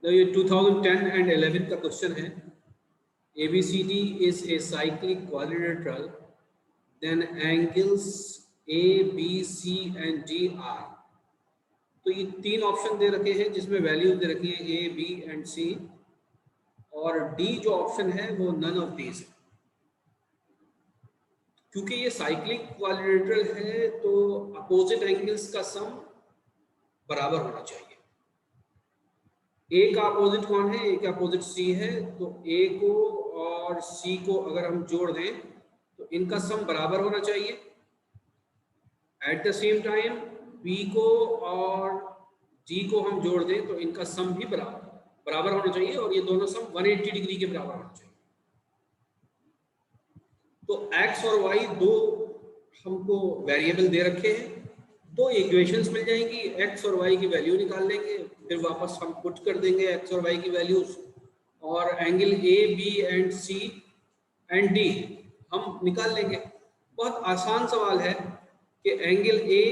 तो ये 2010 एंड 11 का क्वेश्चन है। ABCD is a cyclic quadrilateral, then angles A, B, C and D are। तो ये तीन ऑप्शन दे रखे हैं जिसमें वैल्यूज दे रखी है A, B एंड C, और D जो ऑप्शन है वो नन ऑफ दीज है। क्योंकि ये साइक्लिक क्वाड्रिलेटरल है तो अपोजिट एंगल्स का सम बराबर होना चाहिए। ए का अपोजिट कौन है? ए का अपोजिट सी है, तो ए को और सी को अगर हम जोड़ दें तो इनका सम बराबर होना चाहिए। At the same time B को और डी को हम जोड़ दें तो इनका सम भी बराबर होना चाहिए, और ये दोनों सम 180 डिग्री के बराबर होना चाहिए। तो एक्स और वाई दो हमको वेरिएबल दे रखे हैं, दो इक्वेशंस मिल जाएंगी, एक्स और वाई की वैल्यू निकाल लेंगे, फिर वापस हम पुट कर देंगे एक्स और वाई की वैल्यूज, और angle A, B and C and D हम निकाल लेंगे। बहुत आसान सवाल है कि angle A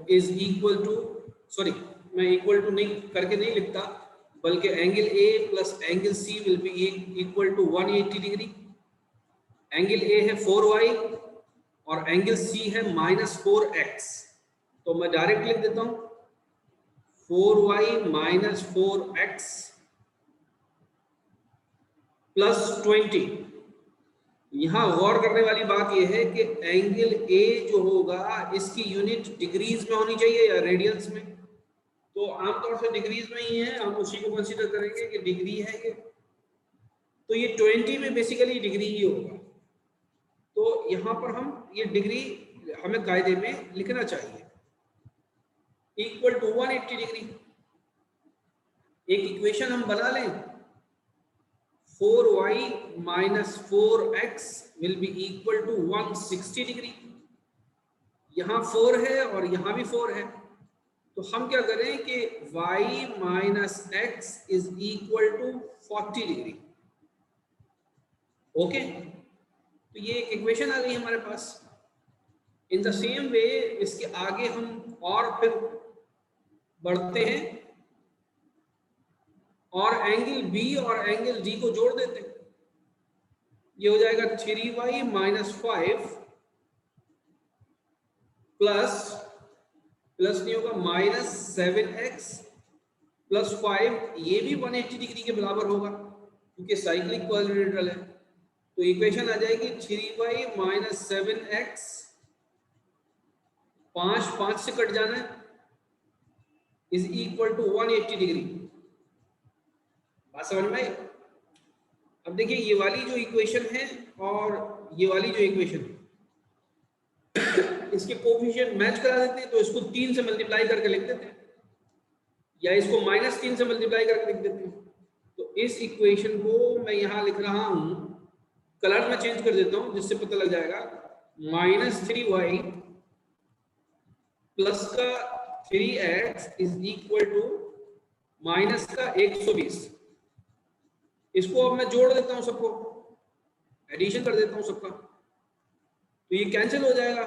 is equal to, sorry मैं इक्वल टू नहीं करके नहीं लिखता, बल्कि angle A plus angle C will be equal to 180 degree. Angle A है 4y और एंगल सी है -4x, तो मैं डायरेक्ट लिख देता हूं 4y - 4x प्लस 20। यहां गौर करने वाली बात यह है कि एंगल ए जो होगा इसकी यूनिट डिग्रीज में होनी चाहिए या रेडियंस में, तो आमतौर से डिग्रीज में ही है, हम उसी को कंसीडर करेंगे कि डिग्री है ये, तो ये 20 में बेसिकली डिग्री ही होगा। तो यहां पर हम ये डिग्री हमें कायदे में लिखना चाहिए, इक्वल टू 180 डिग्री। एक इक्वेशन हम बना लें, 4y - 4x will be equal to 160 degree. यहां 4 है और यहां भी 4 है, तो हम क्या करें कि y - x is equal to 40 degree. Okay, तो ये एक इक्वेशन आ गई हमारे पास। इन द सेम वे इसके आगे हम और फिर बढ़ते हैं और एंगल बी और एंगल डी को जोड़ देते हैं। ये हो जाएगा 3y - 5 प्लस नहीं होगा -7x प्लस 5, ये भी 180 डिग्री के बराबर होगा क्योंकि साइक्लिक क्वाड्रिलेटरल है। तो इक्वेशन आ जाएगी 3y - 7x, 5 से कट जाना है, इज इक्वल टू 180 डिग्री। बात समझ में आई? अब देखिए ये वाली जो इक्वेशन है और ये वाली जो इक्वेशन है इसके कोफिशिएंट मैच करा देते हैं, तो इसको 3 से मल्टीप्लाई करके लिख देते हैं, या इसको -3 से मल्टीप्लाई करके लिख देते हैं। तो इस इक्वेशन को मैं यहां लिख रहा हूं, कलर में चेंज कर देता हूं जिससे पता लग जाएगा, -3y प्लस का 3x is equal to minus का 120। इसको अब मैं जोड़ देता हूं, सबको एडिशन कर देता हूं सबका, तो ये कैंसिल हो जाएगा,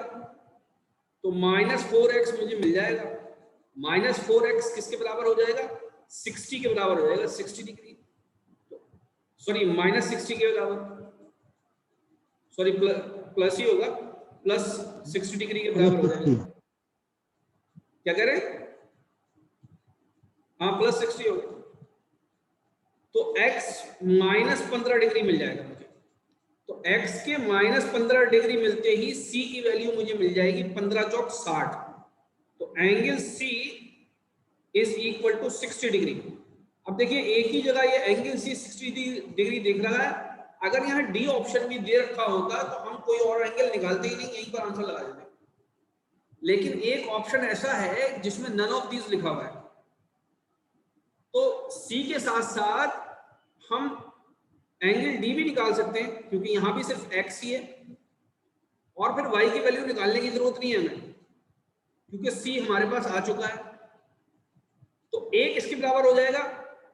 तो -4x मुझे मिल जाएगा। -4x किसके बराबर हो जाएगा? 60 के बराबर हो जाएगा, 60 डिग्री, सॉरी -60 के बराबर, सॉरी प्लस ही होगा, प्लस 60 डिग्री के बराबर हो जाएगा। क्या कह रहे हैं? हाँ प्लस 60 होगा, तो x -15 डिग्री मिल जाएगा मुझे। तो x के -15 डिग्री मिलते ही c की वैल्यू मुझे मिल जाएगी 15 चौक 60। तो angle c is equal to 60 degree. अब देखिए एक ही जगह ये एंगल c 60 डिग्री देख रहा है, अगर यहाँ डी ऑप्शन भी दे रखा होता तो हम कोई और एंगल निकालते ही नहीं, यहीं पर आंसर लगा देते। लेकिन एक ऑप्शन ऐसा है जिसमें नन ऑफ दीज लिखा हुआ है, तो C के साथ साथ हम एंगल D भी निकाल सकते हैं क्योंकि यहां भी सिर्फ x ही है, और फिर y की वैल्यू निकालने की जरूरत नहीं है हमें क्योंकि C हमारे पास आ चुका है। तो एक इसके बराबर हो जाएगा,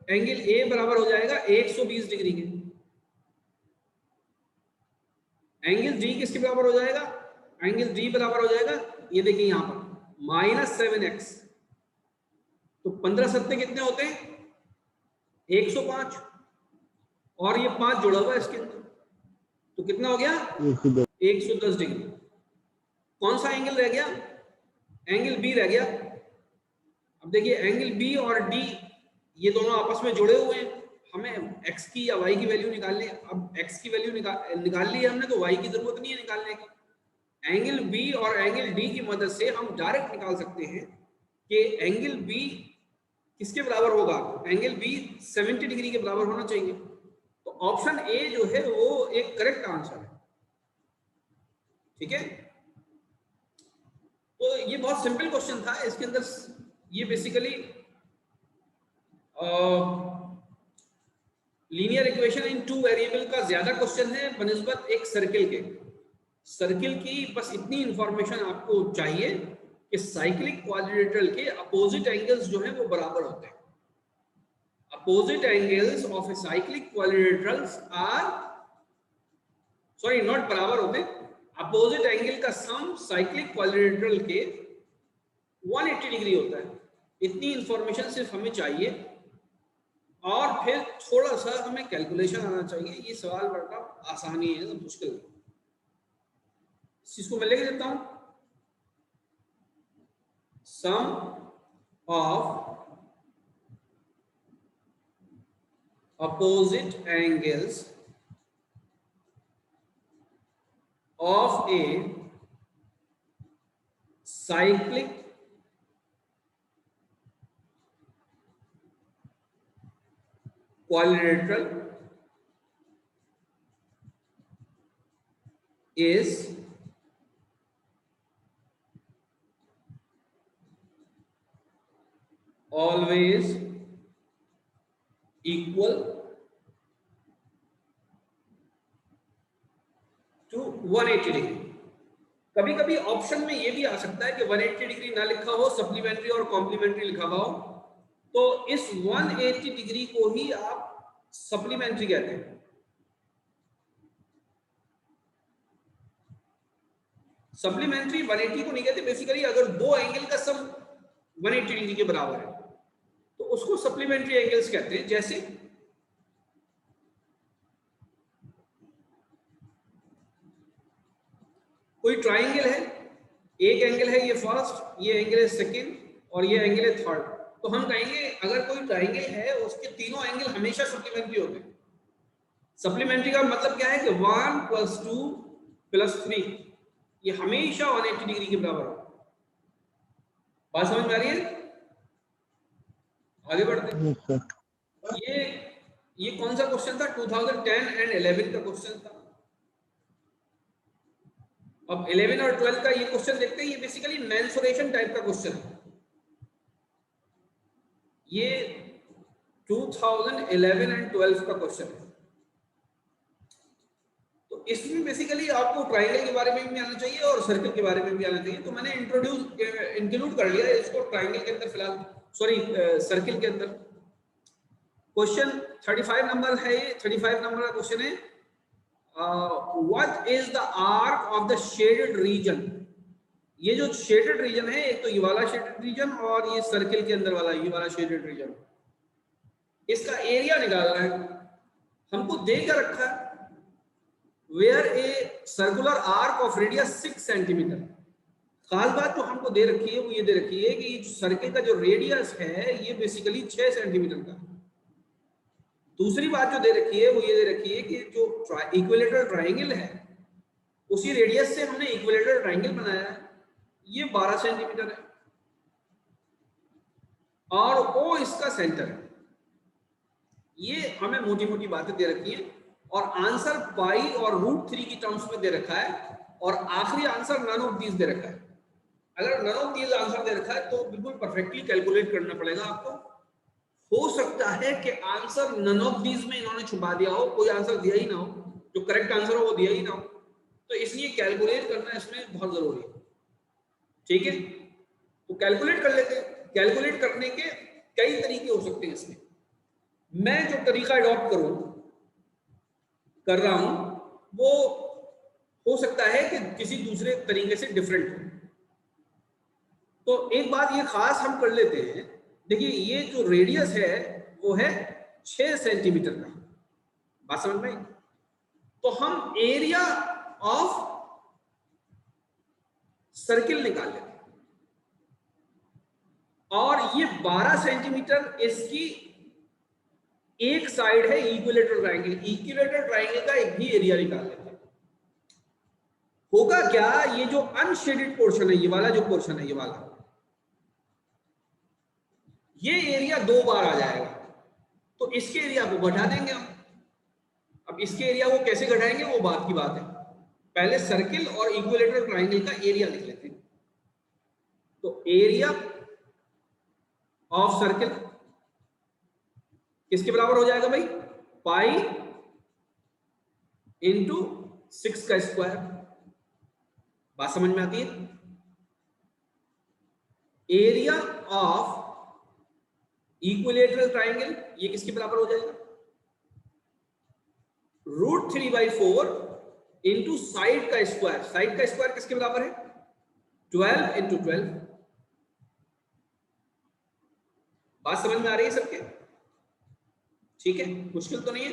एंगल A बराबर हो जाएगा 120 डिग्री के। एंगल D किसके बराबर हो जाएगा? एंगल D बराबर हो जाएगा, ये देखिए यहां पर -7x, तो 15 सत्ते कितने होते हैं? 105, और ये 5 जुड़ा हुआ है इसके अंदर, तो कितना हो गया? 110 डिग्री। कौन सा एंगल रह गया? एंगल बी रह गया। अब देखिए एंगल बी और डी ये दोनों आपस में जुड़े हुए हैं, हमें x की या y की वैल्यू निकालनी है। अब x की वैल्यू निकाल ली है हमने, तो y की जरूरत नहीं है निकालने की। एंगल बी और एंगल डी की मदद से हम डायरेक्ट निकाल सकते हैं कि एंगल बी किसके बराबर होगा? एंगल बी 70 डिग्री के बराबर होना चाहिए। तो ऑप्शन ए जो है वो एक करेक्ट आंसर है। ठीक है, तो ये बहुत सिंपल क्वेश्चन था। इसके अंदर ये basically linear equation in 2 variable का ज्यादा क्वेश्चन है बनिस्बत एक सर्किल के। सर्किल की बस इतनी इंफॉर्मेशन आपको चाहिए कि साइक्लिक क्वाड्रिलेटरल के अपोजिट एंगल्स जो हैं वो बराबर होते हैं। Opposite angles of a cyclic quadrilaterals are, sorry not बराबर होते, अपोजिट एंगल का सम साइक्लिक क्वाड्रिलेटरल के 180 डिग्री होता है। इतनी इंफॉर्मेशन सिर्फ हमें चाहिए, और फिर थोड़ा सा हमें कैलकुलेशन आना चाहिए। ये सवाल बड़ा आसानी है, तो मुश्किल है। इस चीज को मैं लिख देता हूं, सम of opposite angles of a cyclic quadrilateral is always equal to 180 degree. कभी कभी ऑप्शन में ये भी आ सकता है कि 180 डिग्री ना लिखा हो, सप्लीमेंट्री और कॉम्प्लीमेंट्री लिखा हुआ हो, तो इस 180 डिग्री को ही आप सप्लीमेंट्री कहते हैं। सप्लीमेंट्री 180 को नहीं कहते। बेसिकली अगर दो एंगल का सम 180 डिग्री के बराबर है तो उसको सप्लीमेंट्री एंगल्स कहते हैं। जैसे कोई ट्राइंगल है, एक एंगल है ये फर्स्ट, ये एंगल है सेकंड, और ये एंगल है थर्ड, तो हम कहेंगे अगर कोई ट्राइंगल है उसके तीनों एंगल हमेशा सप्लीमेंट्री होते हैं। सप्लीमेंट्री का मतलब क्या है कि 1 + 2 + 3 ये हमेशा 180 डिग्री के बराबर हो। बात समझ में आ रही है? आगे बढ़ते हैं। ये कौन सा क्वेश्चन था? 2010 एंड 11 का क्वेश्चन था। अब 11 और 12 का ये क्वेश्चन देखते हैं। ये बेसिकली मेंसुरेशन टाइप का क्वेश्चन है। ये 2011 एंड 12 का क्वेश्चन है। तो इसमें बेसिकली आपको ट्राइंगल के बारे में भी आना चाहिए और सर्कल के बारे में भी आना चाहिए। तो मैंने इंक्लूड कर लिया इसको ट्राइंगल के अंदर फिलहाल, सॉरी सर्कल के अंदर। क्वेश्चन 35 नंबर है, ये 35 नंबर का क्वेश्चन है। What is the arc of the shaded region? ये जो शेडेड रीजन है, एक तो ये वाला शेडेड रीजन और ये सर्कल के अंदर वाला ये वाला शेडेड रीजन, इसका एरिया निकालना है। हमको दे कर रखा है where a circular arc of radius 6 centimetre. खास बात जो हमको दे रखी है वो ये दे रखी है कि सर्कल का जो रेडियस है ये बेसिकली 6 सेंटीमीटर का है। दूसरी बात जो दे रखी है वो ये दे रखी है कि जो इक्विलेटरल ट्राइंगल है उसी रेडियस से हमने इक्विलेटरल ट्राइंगल बनाया है, ये 12 सेंटीमीटर है और ओ इसका सेंटर है। ये हमें मोटी मोटी बातें दे रखी हैं और आंसर पाई और √3 की टर्म्स में दे रखा है और आखिरी आंसर नन ऑफ दीज दे रखा है। अगर नन ऑफ दीज आंसर दे रखा है तो बिल्कुल परफेक्टली कैलकुलेट करना पड़ेगा आपको। हो सकता है कि आंसर नन ऑफ दीज में इन्होंने छुपा दिया हो, कोई आंसर दिया ही ना हो, जो करेक्ट आंसर हो वो दिया ही ना हो, तो इसलिए कैलकुलेट करना इसमें बहुत जरूरी है। ठीक है, तो कैलकुलेट कर लेते हैं। कैलकुलेट करने के कई तरीके हो सकते हैं इसमें। मैं जो तरीका अडॉप्ट कर रहा हूं वो हो सकता है कि किसी दूसरे तरीके से डिफरेंट हो। तो एक बात ये खास हम कर लेते हैं, देखिए ये जो रेडियस है वो है 6 सेंटीमीटर का, बात समझ में आई? तो हम एरिया ऑफ सर्किल निकाल लेते हैं, और ये 12 सेंटीमीटर इसकी एक साइड है इक्विलेटरल ट्रायंगल, इक्विलेटरल ट्रायंगल का एक भी एरिया निकाल लेते हैं। होगा क्या, ये जो अनशेडेड पोर्शन है, ये वाला जो पोर्शन है, ये वाला, ये एरिया 2 बार आ जाएगा, तो इसके एरिया को घटा देंगे हम। अब इसके एरिया को कैसे घटाएंगे वो बात की बात है, पहले सर्किल और इक्विलेटरल ट्रायंगल का एरिया लिख लेते हैं। तो एरिया ऑफ सर्किल किसके बराबर हो जाएगा भाई, पाई इंटू 6 का स्क्वायर, बात समझ में आती है? एरिया ऑफ इक्विलेटरल ट्रायंगल ये किसके बराबर हो जाएगा, √3/4 इंटू साइड का स्क्वायर, साइड का स्क्वायर किसके बराबर है, 12 इंटू 12, बात समझ में आ रही है सबके? ठीक है, मुश्किल तो नहीं है।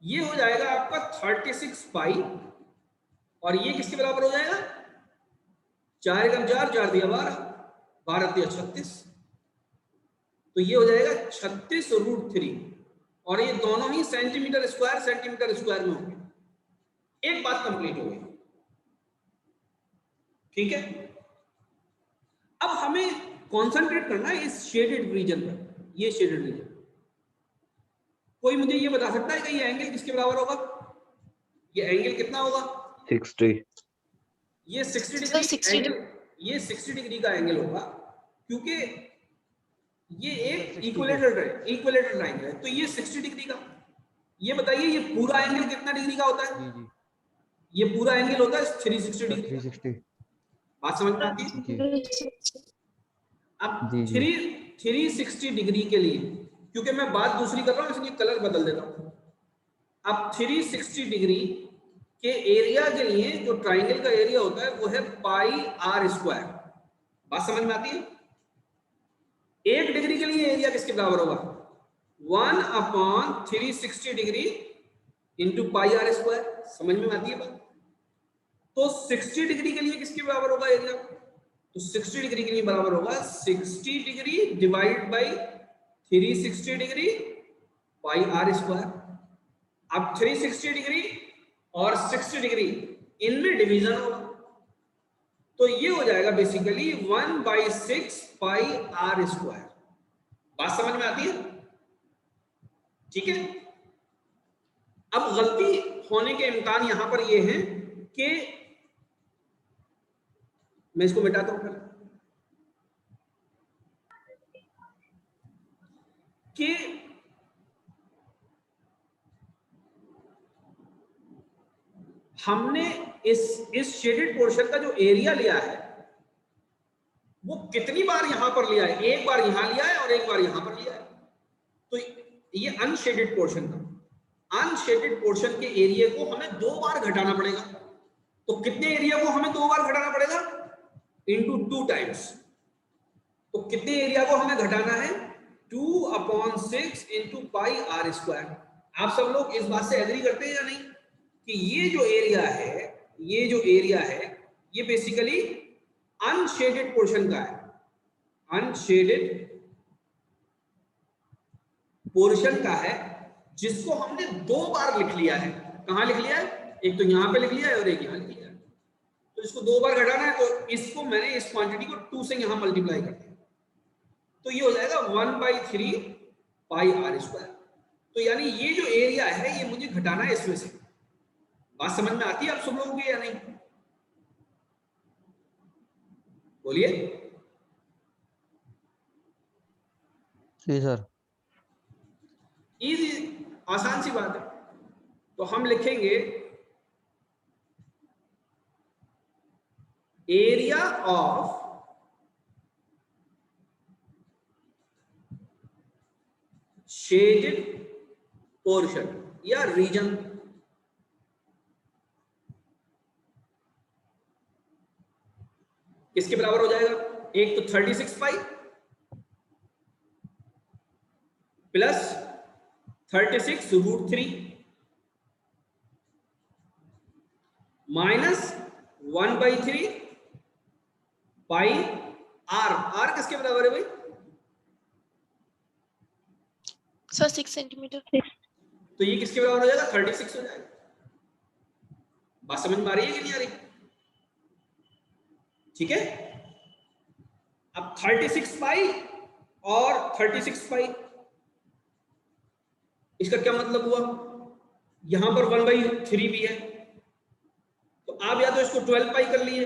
ये हो जाएगा आपका 36 पाई, और ये किसके बराबर हो जाएगा, 4 एकम 4, 4 दिया 12, 12 दिया 36, तो ये हो जाएगा 36√3, और ये दोनों ही सेंटीमीटर स्क्वायर में होंगे। एक बात कंप्लीट हो गई, ठीक है? अब हमें कॉन्सेंट्रेट करना है इस शेडेड रीजन पर, ये शेडेड रीजन। कोई मुझे ये बता सकता है कि ये एंगल किसके बराबर होगा, ये एंगल कितना होगा, 60, ये 60 डिग्री एंगल, ये 60 डिग्री का एंगल होगा, क्योंकि ये एक इक्विलेटरल ट्रायंगल है, तो ये 60 डिग्री का। ये बताइए ये पूरा एंगल कितना डिग्री का होता है, जी ये पूरा एंगल होता है 360 डिग्री, 360, बात समझ में आती है? जी अब जी जी 360 डिग्री के लिए, क्योंकि मैं बात दूसरी कर रहा हूं इसलिए कलर बदल देता हूं। अब 360 डिग्री के एरिया के लिए जो ट्रायंगल का एरिया होता है वो है πr², बात समझ में आती है? 1 डिग्री के लिए एरिया किसके बराबर होगा, 1/360 डिग्री इंटू πr², समझ में आती है बात? तो 60 डिग्री के लिए किसके बराबर होगा एरिया, तो 60 डिग्री के लिए बराबर होगा 60 degree divide by 360 degree πr²। अब 360 डिग्री और 60 डिग्री इनमें डिवीजन होगा, तो ये हो जाएगा बेसिकली 1/6 πr², बात समझ में आती है? ठीक है। अब गलती होने के इम्कान यहां पर ये है कि मैं इसको मिटाता हूं कि हमने इस शेडेड पोर्शन का जो एरिया लिया है वो कितनी बार यहां पर लिया है, एक बार यहां लिया है और एक बार यहां पर लिया है। तो ये अनशेडेड पोर्शन का, अनशेडेड पोर्शन के एरिया को हमें 2 बार घटाना पड़ेगा। तो कितने एरिया को हमें 2 बार घटाना पड़ेगा, इंटू 2 टाइम्स। तो कितने एरिया को हमें घटाना है, 2/6 इंटू πr²। आप सब लोग इस बात से एग्री करते हैं या नहीं कि ये जो एरिया है, ये जो एरिया है ये बेसिकली अनशेडेड पोर्शन का है, अनशेडेड पोर्शन का है, जिसको हमने 2 बार लिख लिया है। कहां लिख लिया है, एक तो यहां पे लिख लिया है और एक यहां लिख लिया है। तो इसको 2 बार घटाना है, तो इसको मैंने इस क्वांटिटी को 2 से यहां मल्टीप्लाई कर दिया, तो ये हो जाएगा 1/3 πr²। तो यानी ये जो एरिया है ये मुझे घटाना है इसमें से। बात समझ में आती है आप सब लोगों को या नहीं, बोलिए। जी सर। इजी, आसान सी बात है। तो हम लिखेंगे एरिया ऑफ शेडेड पोर्शन या रीजन, किसके बराबर हो जाएगा, एक तो 36 pi plus 36√3 minus 1/3 pi r किसके बराबर है भाई सर 6 सेंटीमीटर। तो ये किसके बराबर हो जाएगा 36 हो जाएगा। बात समझ में आ रही है कि नहीं आ रही? ठीक है, अब 36 पाई और 36 पाई, इसका क्या मतलब हुआ, यहां पर 1/3 भी है, तो आप या तो इसको 12 पाई कर लिए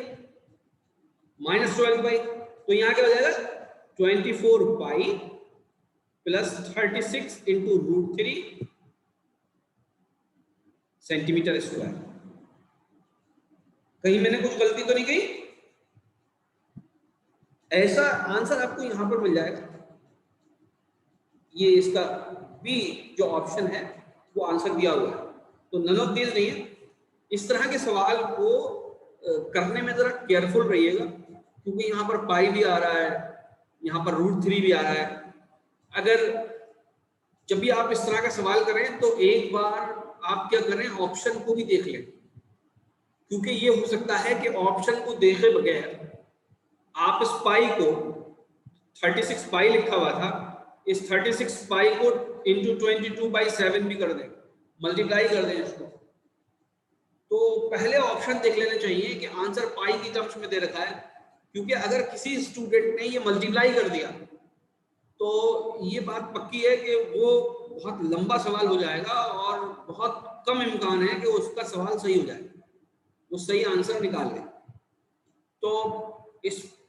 माइनस 12 पाई, तो यहां क्या हो जाएगा 24 pi plus 36 into √3 centimetre square. कहीं मैंने कुछ गलती तो नहीं कही? ऐसा आंसर आपको यहां पर मिल जाएगा। ये इसका बी जो ऑप्शन है वो आंसर दिया हुआ है, तो नन ऑफ दीज नहीं है। इस तरह के सवाल को करने में जरा केयरफुल रहिएगा, क्योंकि यहाँ पर पाई भी आ रहा है, यहाँ पर √3 भी आ रहा है। अगर जब भी आप इस तरह का सवाल करें तो एक बार आप क्या करें, ऑप्शन को भी देख लें, क्योंकि ये हो सकता है कि ऑप्शन को देखे बगैर आप इस पाई को 36 पाई लिखा हुआ था, इस 36 पाई को इंटू 22/7 भी कर दें, मल्टीप्लाई कर दें इसको, तो पहले ऑप्शन देख लेना चाहिए कि आंसर पाई की टर्म्स में दे रखा है। क्योंकि अगर किसी स्टूडेंट ने ये मल्टीप्लाई कर दिया तो ये बात पक्की है कि वो बहुत लंबा सवाल हो जाएगा और बहुत कम इम्कान है कि उसका सवाल सही हो जाए, वो सही आंसर निकाल ले। तो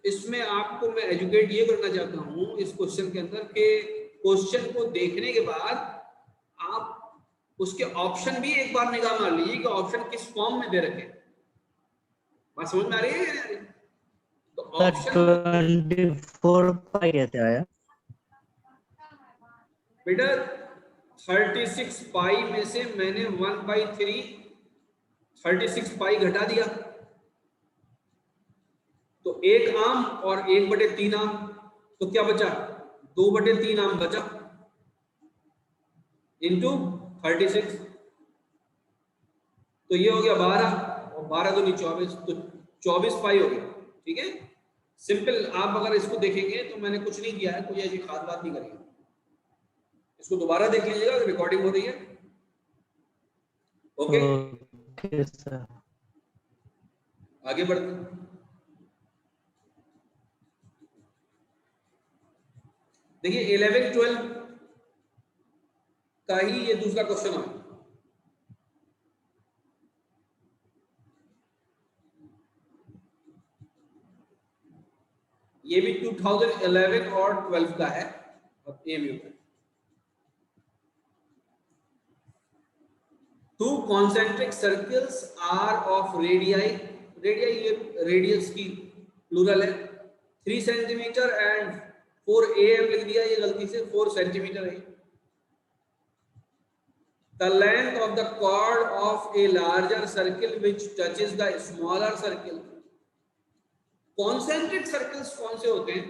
इसमें आपको मैं एजुकेट ये करना चाहता हूँ इस क्वेश्चन के अंदर कि क्वेश्चन को देखने के बाद आप उसके ऑप्शन भी एक बार निगाह मार लीजिए कि ऑप्शन किस फॉर्म में दे रखे। बात समझ में आ रही है या नहीं आ रही? तो ऑप्शन 24 पाई कैसे आया? बेटा 36 पाई में से मैंने 1/3 36 पाई घटा दिया, तो 1 आम और 1/3 आम, तो क्या बचा 2/3 आम बचा इंटू 36, तो ये हो गया 12 और 12 दूनी 24, तो 24 पाई हो गया। ठीक है, सिंपल। आप अगर इसको देखेंगे तो मैंने कुछ नहीं किया है, कोई ऐसी खास बात नहीं करी है। इसको दोबारा देख लीजिएगा, रिकॉर्डिंग हो रही है। Okay, okay sir. आगे बढ़ते हैं। देखिए 11-12 का ही ये दूसरा क्वेश्चन है। ये भी 2011 और 12 का है, अब एमयू का। Two concentric circles are of radii, radii ये रेडियस की प्लूरल है, 3 सेंटीमीटर एंड 4 am लिख दिया, ये गलती से 4 सेंटीमीटर है। The length of the chord of a larger circle which touches the smaller circle. Concentric circles कौन से होते हैं?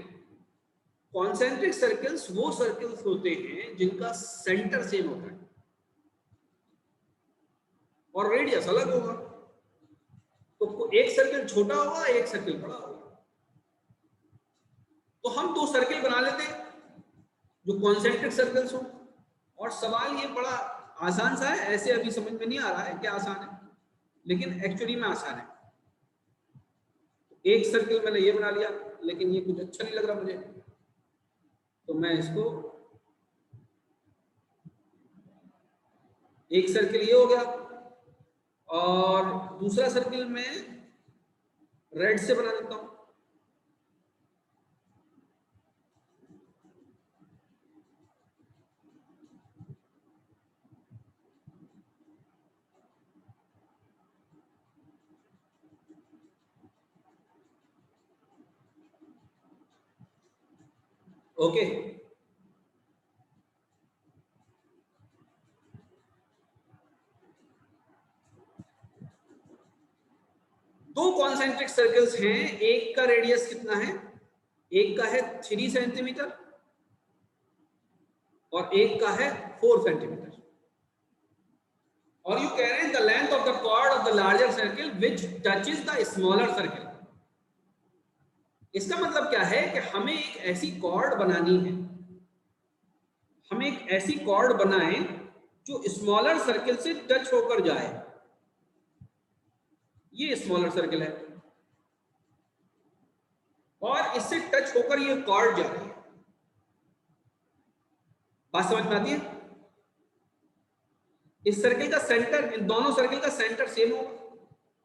Concentric circles वो circles होते हैं जिनका सेंटर सेम होता है और रेडियस अलग होगा। तो एक सर्कल छोटा होगा, एक सर्कल बड़ा होगा। तो हम 2 सर्कल बना लेते हैं जो कॉन्सेंट्रिक सर्कल्स हो, और सवाल ये बड़ा आसान सा है। ऐसे अभी समझ में नहीं आ रहा है क्या आसान है, लेकिन एक्चुअली में आसान है। एक सर्कल मैंने ये बना लिया, लेकिन ये कुछ अच्छा नहीं लग रहा मुझे, तो मैं इसको, एक सर्कल ये हो गया और दूसरा सर्कल मैं रेड से बना देता हूं। ओके, दो कॉन्सेंट्रिक सर्कल्स हैं, एक का रेडियस कितना है एक का है 3 सेंटीमीटर और एक का है 4 सेंटीमीटर, और यू कह रहे हैं the length of the chord of the larger circle which touches the smaller circle. इसका मतलब क्या है कि हमें एक ऐसी कॉर्ड बनानी है, हमें एक ऐसी कॉर्ड बनाएं जो स्मॉलर सर्किल से टच होकर जाए। ये स्मॉलर सर्किल है और इससे टच होकर ये कॉर्ड जा रही है। बात समझ में आती है? इस सर्किल का सेंटर, इन दोनों सर्किल का सेंटर सेम होगा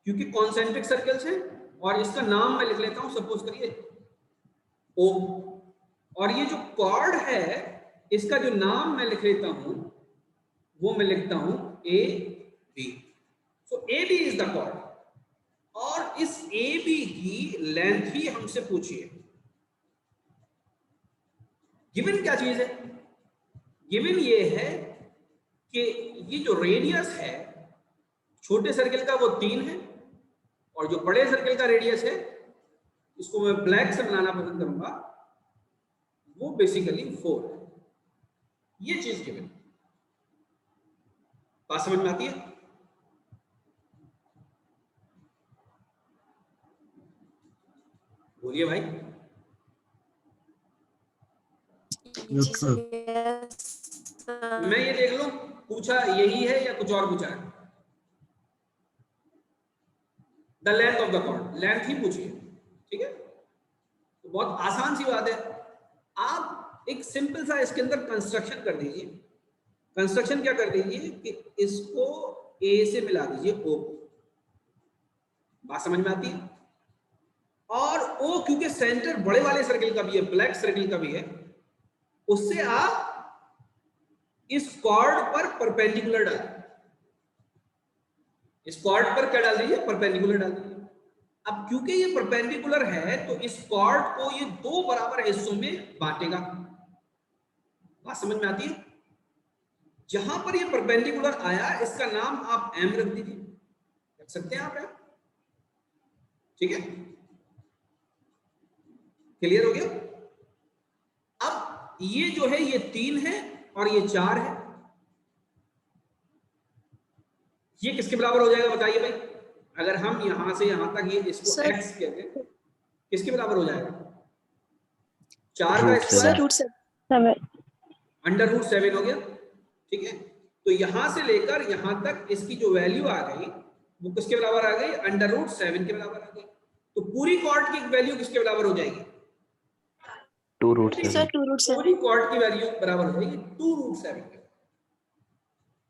क्योंकि कॉन्सेंट्रिक सर्कल्स हैं, और इसका नाम मैं लिख लेता हूं, सपोज करिए O, और ये जो कॉर्ड है इसका जो नाम मैं लिख लेता हूं वो मैं लिखता हूं AB। So AB is the chord, और इस AB की लेंथ ही हमसे पूछी है। गिवन क्या चीज है? गिवन ये है कि ये जो रेडियस है छोटे सर्किल का वो 3 है, और जो बड़े सर्किल का रेडियस है, इसको मैं ब्लैक से बनाना पसंद करूंगा, वो बेसिकली 4 है। ये चीज गिवन। बात समझ में आती है? बोलिए भाई। मैं ये देख लूं पूछा यही है या कुछ और पूछा है? The length of the chord, length ही पूछिए, ठीक है? तो बहुत आसान सी बात है। आप एक सिंपल सा इसके अंदर कंस्ट्रक्शन कर दीजिए। कंस्ट्रक्शन क्या कर दीजिए कि इसको A से मिला दीजिए O को। बात समझ में आती है? और O क्योंकि सेंटर बड़े वाले सर्किल का भी है, ब्लैक सर्किल का भी है, उससे आप इस कॉर्ड पर परपेंडिकुलर डाल, इस कॉर्ड पर क्या डाल दीजिए? परपेंडिकुलर डाल दीजिए। अब क्योंकि ये परपेंडिकुलर है तो इस कॉर्ड को ये 2 बराबर हिस्सों में बांटेगा। बात समझ में आती है? जहां पर ये परपेंडिकुलर आया इसका नाम आप M रख दीजिए, रख सकते हैं आप M, ठीक है? क्लियर हो गया? अब ये जो है ये 3 है और ये 4 है, ये किसके बराबर हो जाएगा बताइए भाई? अगर हम यहां से यहां तक ये इसको x कहते हैं, किसके बराबर हो जाएगा? 4 का स्क्वायर √7 हो गया, ठीक है? तो यहां से लेकर यहां तक इसकी जो वैल्यू आ गई वो किसके बराबर आ गई? √7 के बराबर आ गई। तो पूरी कॉर्ड की वैल्यू किसके बराबर हो जाएगी? 2√7। पूरी कॉर्ड की वैल्यू बराबर हो जाएगी 2√7 के।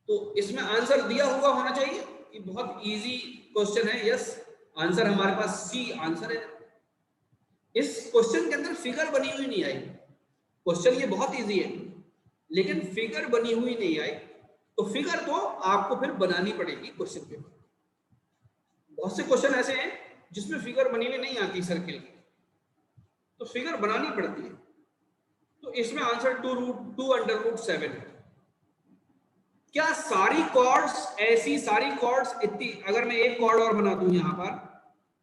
तो इसमें आंसर दिया हुआ होना चाहिए। ये बहुत इजी क्वेश्चन है। यस, आंसर हमारे पास सी आंसर है। इस क्वेश्चन के अंदर फिगर बनी हुई नहीं आई। क्वेश्चन ये बहुत इजी है लेकिन फिगर बनी हुई नहीं आई, तो फिगर तो आपको फिर बनानी पड़ेगी क्वेश्चन पेपर। बहुत से क्वेश्चन ऐसे हैं जिसमें फिगर बनी हुई नहीं आती सर्किल की, तो फिगर बनानी पड़ती है। तो इसमें आंसर 2√7 है। क्या सारी कॉर्ड्स ऐसी, सारी कॉर्ड्स इतनी, अगर मैं एक कॉर्ड और बना दूं यहां पर,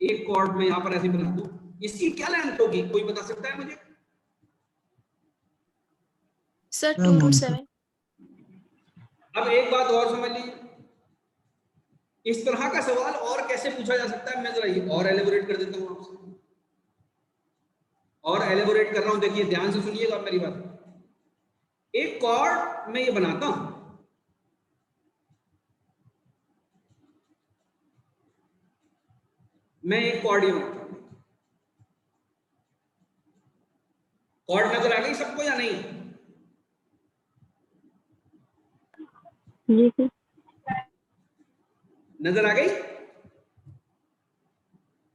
एक कॉर्ड में यहां पर ऐसे बना दूं, इसकी क्या लेंथ होगी? कोई बता सकता है मुझे? सर 2√7। अब एक बात और समझ लीजिए, इस तरह का सवाल और कैसे पूछा जा सकता है? मैं जरा ये और एलेबोरेट कर देता हूं आपसे, और एलेबोरेट कर रहा हूं। देखिए ध्यान से सुनिएगा मेरी बात। एक कॉर्ड मैं ये बनाता हूं, मैं एक कॉर्ड ये बनाता हूं। कॉर्ड नजर आ गई सबको या नहीं? जी नजर आ गई?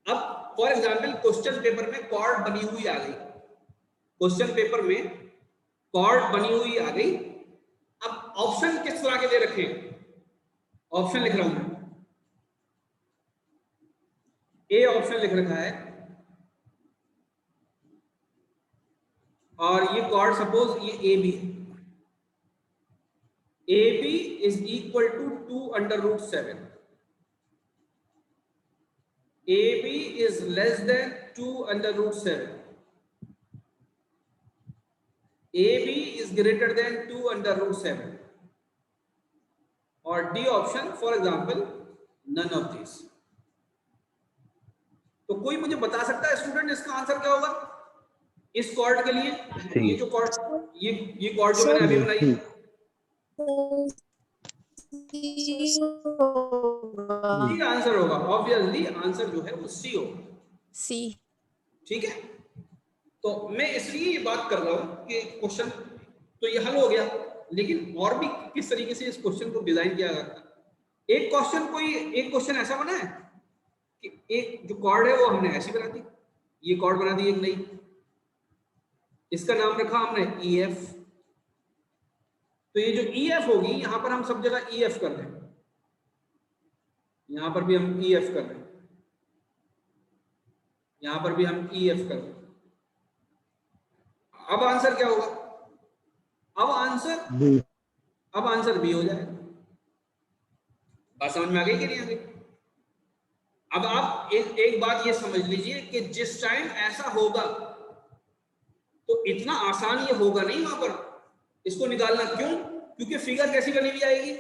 अब फॉर एग्जाम्पल क्वेश्चन पेपर में कॉर्ड बनी हुई आ गई, क्वेश्चन पेपर में कॉर्ड बनी हुई आ गई। अब ऑप्शन किस तरह के दे रखे हैं? ऑप्शन लिख रहा हूं मैं, ए ऑप्शन लिख रखा है, और ये कॉर्ड सपोज ये ए बी है। A B is equal to 2√7, A B is less than 2√7, AB is greater than 2 under root 7 और D option for example none of these। तो कोई मुझे बता सकता है स्टूडेंट इसका आंसर क्या होगा इस कॉर्ड के लिए? C। ये जो कॉर्ड ये कॉर्ड जो मैंने अभी बनाई है, ये आंसर होगा। ऑब्वियसली आंसर जो है वो सी होगा। C। ठीक है, तो मैं इसलिए ये बात कर रहा हूं कि क्वेश्चन तो ये हल हो गया, लेकिन और भी किस तरीके से इस क्वेश्चन को डिजाइन किया जाता है। एक क्वेश्चन ऐसा बना है कि एक जो कॉर्ड है वो हमने ऐसी बना दी, ये कॉर्ड बना दी एक नई, इसका नाम रखा हमने EF। तो ये जो EF होगी, यहां पर हम सब जगह EF कर रहे हैं, यहां पर भी हम EF कर रहे हैं, यहां पर भी हम EF कर रहे हैं। अब आंसर क्या होगा? अब आंसर B हो जाएगा। बात समझ में आ गई कि नहीं आ गई? अब आप एक बात ये समझ लीजिए कि जिस टाइम ऐसा होगा तो इतना आसान ये होगा नहीं वहां पर इसको निकालना। क्यों? क्योंकि फिगर कैसी बनी हुई आएगी?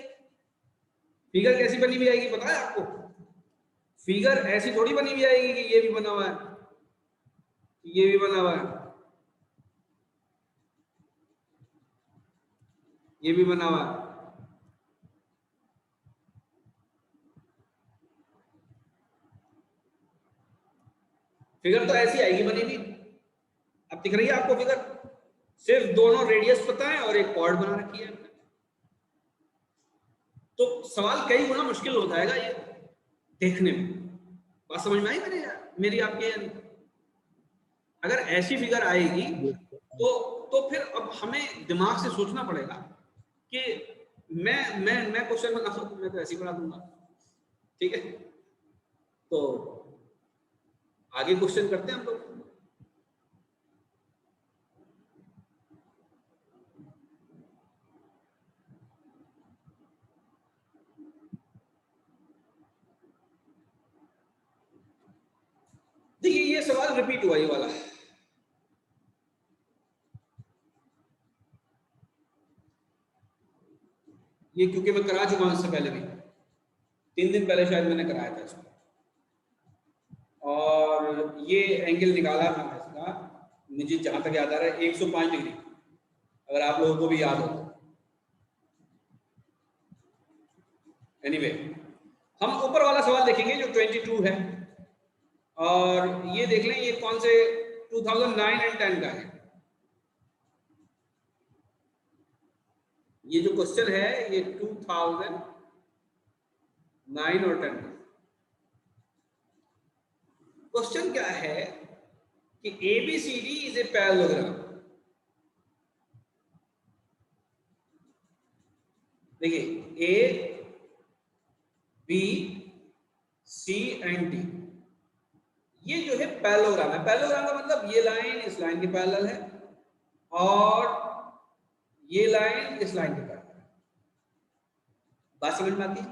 फिगर कैसी बनी हुई आएगी पता है आपको? फिगर ऐसी थोड़ी बनी हुई आएगी कि ये भी बना हुआ है, ये भी बना हुआ है, ये भी बना हुआ है। फिगर तो ऐसी आएगी बनी हुई। अब दिख रही है आपको फिगर? सिर्फ दोनों रेडियस पता है और एक कॉर्ड बना रखी है। तो सवाल कई गुना मुश्किल हो जाएगा ये देखने में। बात समझ में आई मेरी आपके? अगर ऐसी फिगर आएगी तो फिर अब हमें दिमाग से सोचना पड़ेगा कि मैं क्वेश्चन बना सकूं, मैं तो ऐसे ही बना दूंगा। ठीक है, तो आगे क्वेश्चन करते हैं हम लोग। देखिए ये सवाल रिपीट हुआ ये वाला। ये क्योंकि मैं करा चुका हूं इससे पहले भी, 3 दिन पहले शायद मैंने कराया था इसको, और ये एंगल निकाला था इसका, मुझे जहां तक याद आ रहा है 105 डिग्री, अगर आप लोगों को भी याद हो। एनीवे, हम ऊपर वाला सवाल देखेंगे जो 22 है, और ये देख लें ये कौन से 2009 एंड 10 का है। ये जो क्वेश्चन है ये 2009 और 10 का क्वेश्चन क्या है कि ABCD इज ए पैरेललोग्राम। देखिए A, B, C and D ये जो है पैरेललोग्राम है। पैरेललोग्राम का मतलब ये लाइन इस लाइन के पैरेलल है और ये लाइन इस लाइन के पैरेलल है। बात समझ में आती है?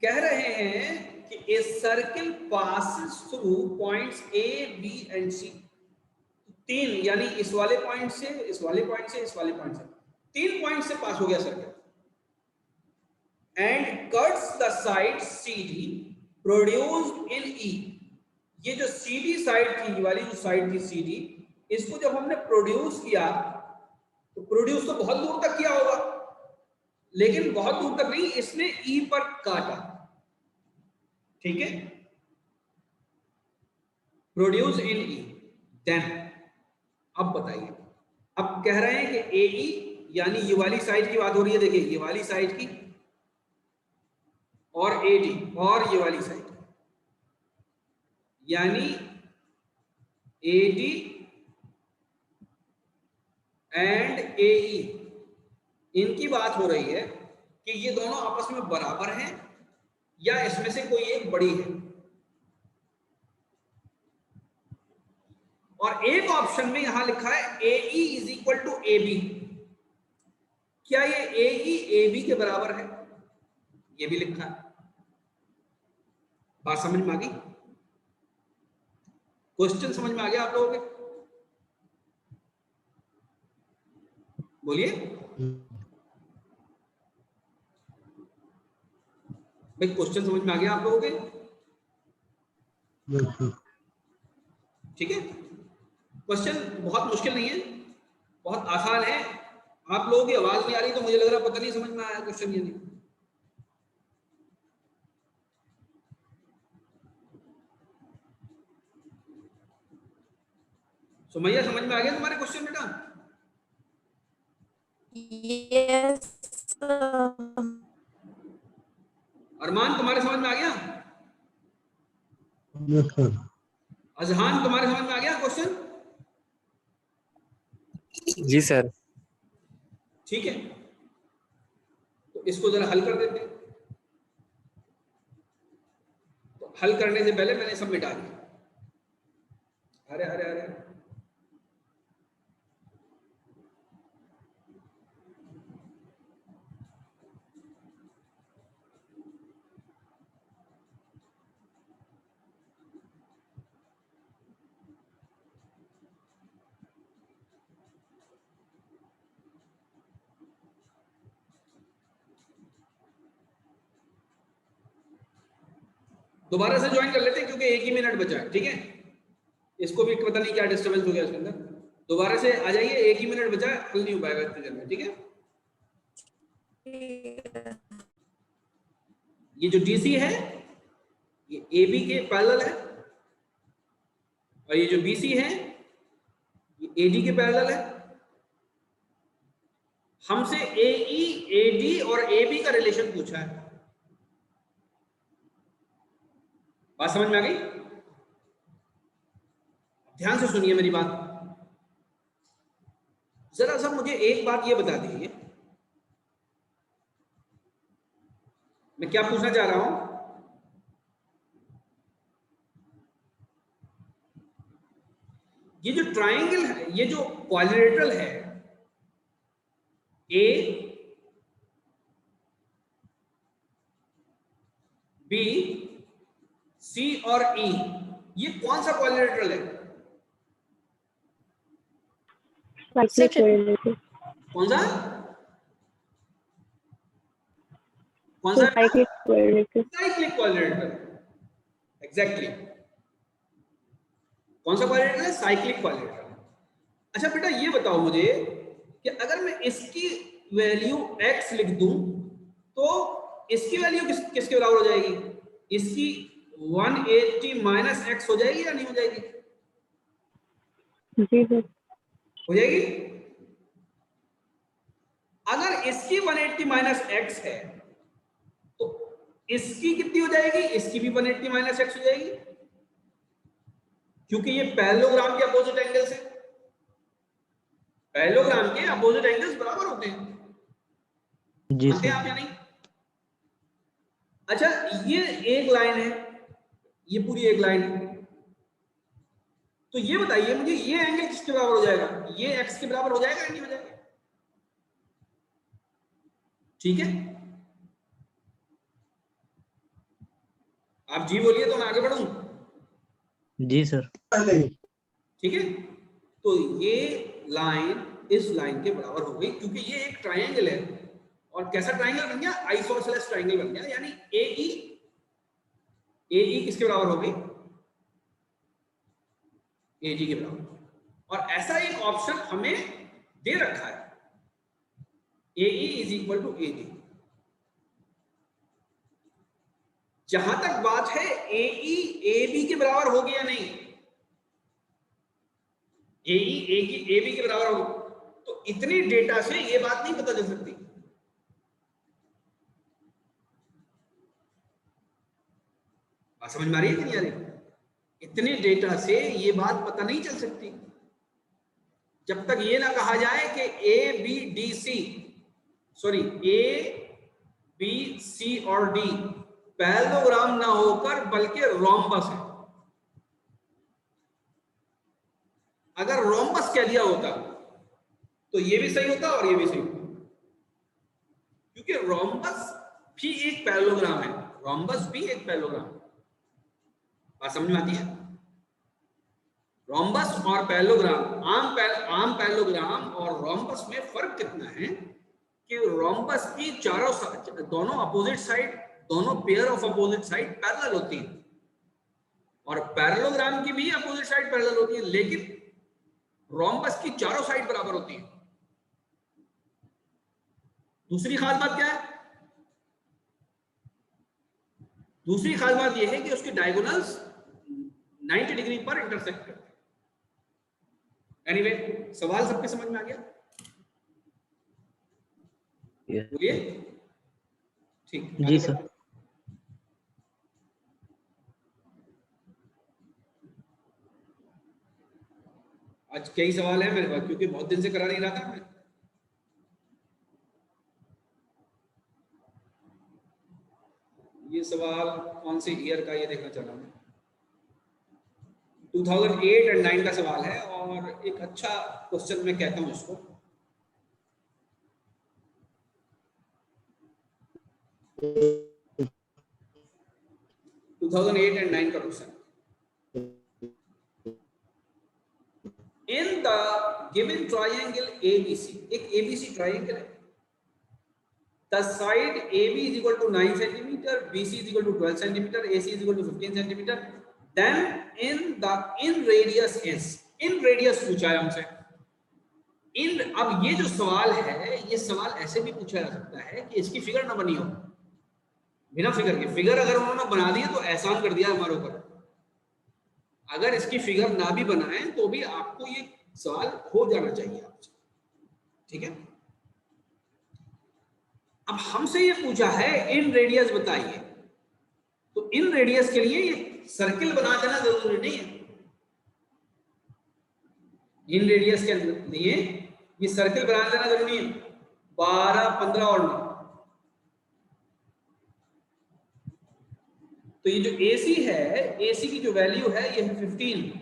कह रहे हैं कि a circle passes through points A, B and C। 3 यानी इस वाले पॉइंट से, इस वाले पॉइंट से, इस वाले पॉइंट से, 3 पॉइंट से पास हो गया circle, and cuts the side CD produced in E। ये जो CD साइड थी, ये वाली जो साइड थी CD, इसको जब हमने प्रोड्यूस किया तो प्रोड्यूस तो बहुत दूर तक किया होगा, लेकिन बहुत दूर तक नहीं, इसने E पर काटा। ठीक है, प्रोड्यूस इन E। देन अब बताइए, अब कह रहे हैं कि AE यानी ये वाली साइड की बात हो रही है, देखिए ये वाली साइड की, और AD और ये वाली साइड यानी AD एंड AE, इनकी बात हो रही है कि ये दोनों आपस में बराबर हैं या इसमें से कोई एक बड़ी है। और एक ऑप्शन में यहां लिखा है AE is equal to AB। क्या ये AE AB के बराबर है? ये भी लिखा है। बात समझ में आ गई? क्वेश्चन समझ में आ गया आप लोगों के? बोलिए भाई, क्वेश्चन समझ में आ गया आप लोगों के? ठीक है, क्वेश्चन बहुत मुश्किल नहीं है, बहुत आसान है। आप लोगों की आवाज नहीं आ रही तो मुझे लग रहा पता नहीं समझ में आया क्वेश्चन या नहीं। सुमैया समझ में आ गया तुम्हारे क्वेश्चन बेटा? Yes, sir. अरमान तुम्हारे समझ में आ गया? अजहान तुम्हारे समझ में आ गया क्वेश्चन? जी सर। ठीक है, तो इसको जरा हल कर देते हैं। तो हल करने से पहले मैंने सब मिटा दिया। अरे अरे अरे, दोबारा से ज्वाइन कर लेते हैं क्योंकि 1 ही मिनट बचा है। ठीक है, इसको भी पता नहीं क्या डिस्टर्बेंस हो गया इसके अंदर। दोबारा से आ जाइए, 1 ही मिनट बचा है, हल नहीं हो पाएगा इतनी देर में। ठीक है, ये जो डीसी है ये एबी के पैरेलल है, और ये जो बीसी है ये एडी के पैरेलल है। हमसे एई, एडी और एबी का रिलेशन पूछा है। बात समझ में आ गई? ध्यान से सुनिए मेरी बात। जरा सा मुझे एक बात ये बता दीजिए, मैं क्या पूछना चाह रहा हूं। ये जो ट्राइंगल है, ये जो क्वाड्रिलेटरल है, ए बी सी और ई, ये कौन सा क्वाड्रिलेटरल है? Cyclic quadratic. कौन सा? कौन सा? Cyclic quadratic. Cyclic quadrilateral. Exactly, कौन सा क्वाड्रिलेटरल है? Cyclic quadrilateral. अच्छा बेटा ये बताओ मुझे कि अगर मैं इसकी वैल्यू x लिख दूं तो इसकी वैल्यू किसके बराबर हो जाएगी? इसकी 180 माइनस x हो जाएगी या नहीं हो जाएगी? जी सर। हो जाएगी। अगर इसकी 180 माइनस x है तो इसकी कितनी हो जाएगी? इसकी भी 180 माइनस x हो जाएगी, क्योंकि ये पैरेललोग्राम के अपोजिट एंगल्स है। पैरेललोग्राम के अपोजिट एंगल्स बराबर होते हैं, जी मानते हैं सर। आप या नहीं? अच्छा, ये एक लाइन है, ये पूरी एक लाइन है, तो ये बताइए मुझे ये एंगल किसके बराबर हो जाएगा? ये x के बराबर हो जाएगा या नहीं हो जाएगा? ठीक है, आप जी बोलिए तो मैं आगे बढ़ूं। जी सर। ठीक है, तो ये लाइन इस लाइन के बराबर हो गई, क्योंकि ये एक ट्रायंगल है। और कैसा ट्रायंगल बन गया? आइसोसेलेस ट्रायंगल बन गया, यानी AE किसके बराबर हो गई? AD के बराबर। और ऐसा एक ऑप्शन हमें दे रखा है, AE is equal to AD। जहां तक बात है AE AB के बराबर होगी या नहीं, AE AB के बराबर हो, तो इतनी डेटा से ये बात नहीं पता चल सकती। बात समझ में आ रही है कि नहीं आ रही? इतने डेटा से ये बात पता नहीं चल सकती जब तक ये ना कहा जाए कि ABC और D पैरेललोग्राम ना होकर बल्कि रोम्बस है। अगर रोम्बस कह दिया होता तो ये भी सही होता और ये भी सही होता, क्योंकि रोम्बस भी एक पैरेललोग्राम है। रोम्बस भी एक पैरेललोग्राम है। बात समझ में आती है? रोम्बस और पैरेललोग्राम, आम पैरेललोग्राम और रोम्बस में फर्क कितना है कि रोम्बस की दोनों अपोजिट साइड, दोनों pair of opposite side parallel होती है और पैरेललोग्राम की भी अपोजिट साइड पैरेलल होती है, लेकिन रोम्बस की चारों साइड बराबर होती है। दूसरी खास बात क्या है? दूसरी खास बात यह है कि उसके डायगोनल्स 90 डिग्री पर इंटरसेक्ट करते हैं। एनीवे, सवाल सबके समझ में आ गया? बोलिए। ठीक, जी सर। आज कई सवाल है मेरे पास क्योंकि बहुत दिन से करा नहीं रहा था मैं। ये सवाल कौन से ईयर का, ये देखना चाह रहा हूँ। 2008 और 9 का सवाल है और एक अच्छा क्वेश्चन मैं कहता हूँ इसको। जी 2008 and 9 का question. In the given triangle ABC, एक ABC ट्राइंगल है। The side AB is equal to 9 centimeter, BC is equal to 12 centimeter, AC is equal to 15 centimeter. Then in radius S, in radius पूछा है हमसे। अब ये जो सवाल है, ये सवाल ऐसे भी पूछा जा सकता है कि इसकी फिगर ना बनी हो, बिना फिगर के। फिगर अगर उन्होंने बना दी तो एहसान कर दिया हमारे ऊपर। अगर इसकी फिगर ना भी बनाएं तो भी आपको ये सवाल हो जाना चाहिए आपसे, ठीक है। अब हमसे ये पूछा है इन रेडियस बताइए, तो इन रेडियस के लिए ये सर्किल बना देना जरूरी नहीं है। इन रेडियस के लिए ये सर्किल बना देना जरूरी है। 12, 15 और 9। तो ये जो AC है, AC की जो वैल्यू है ये है 15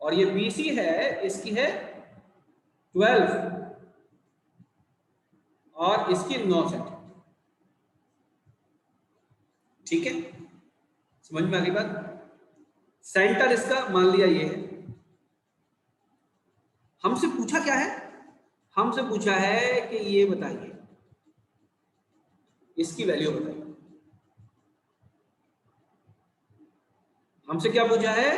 और ये BC है, इसकी है 12 और इसकी 9 सेंटीमीटर, ठीक है। समझ में आ गई बात? सेंटर इसका मान लिया ये है। हमसे पूछा क्या है? हमसे पूछा है कि ये बताइए, इसकी वैल्यू बताइए। हमसे क्या पूछा है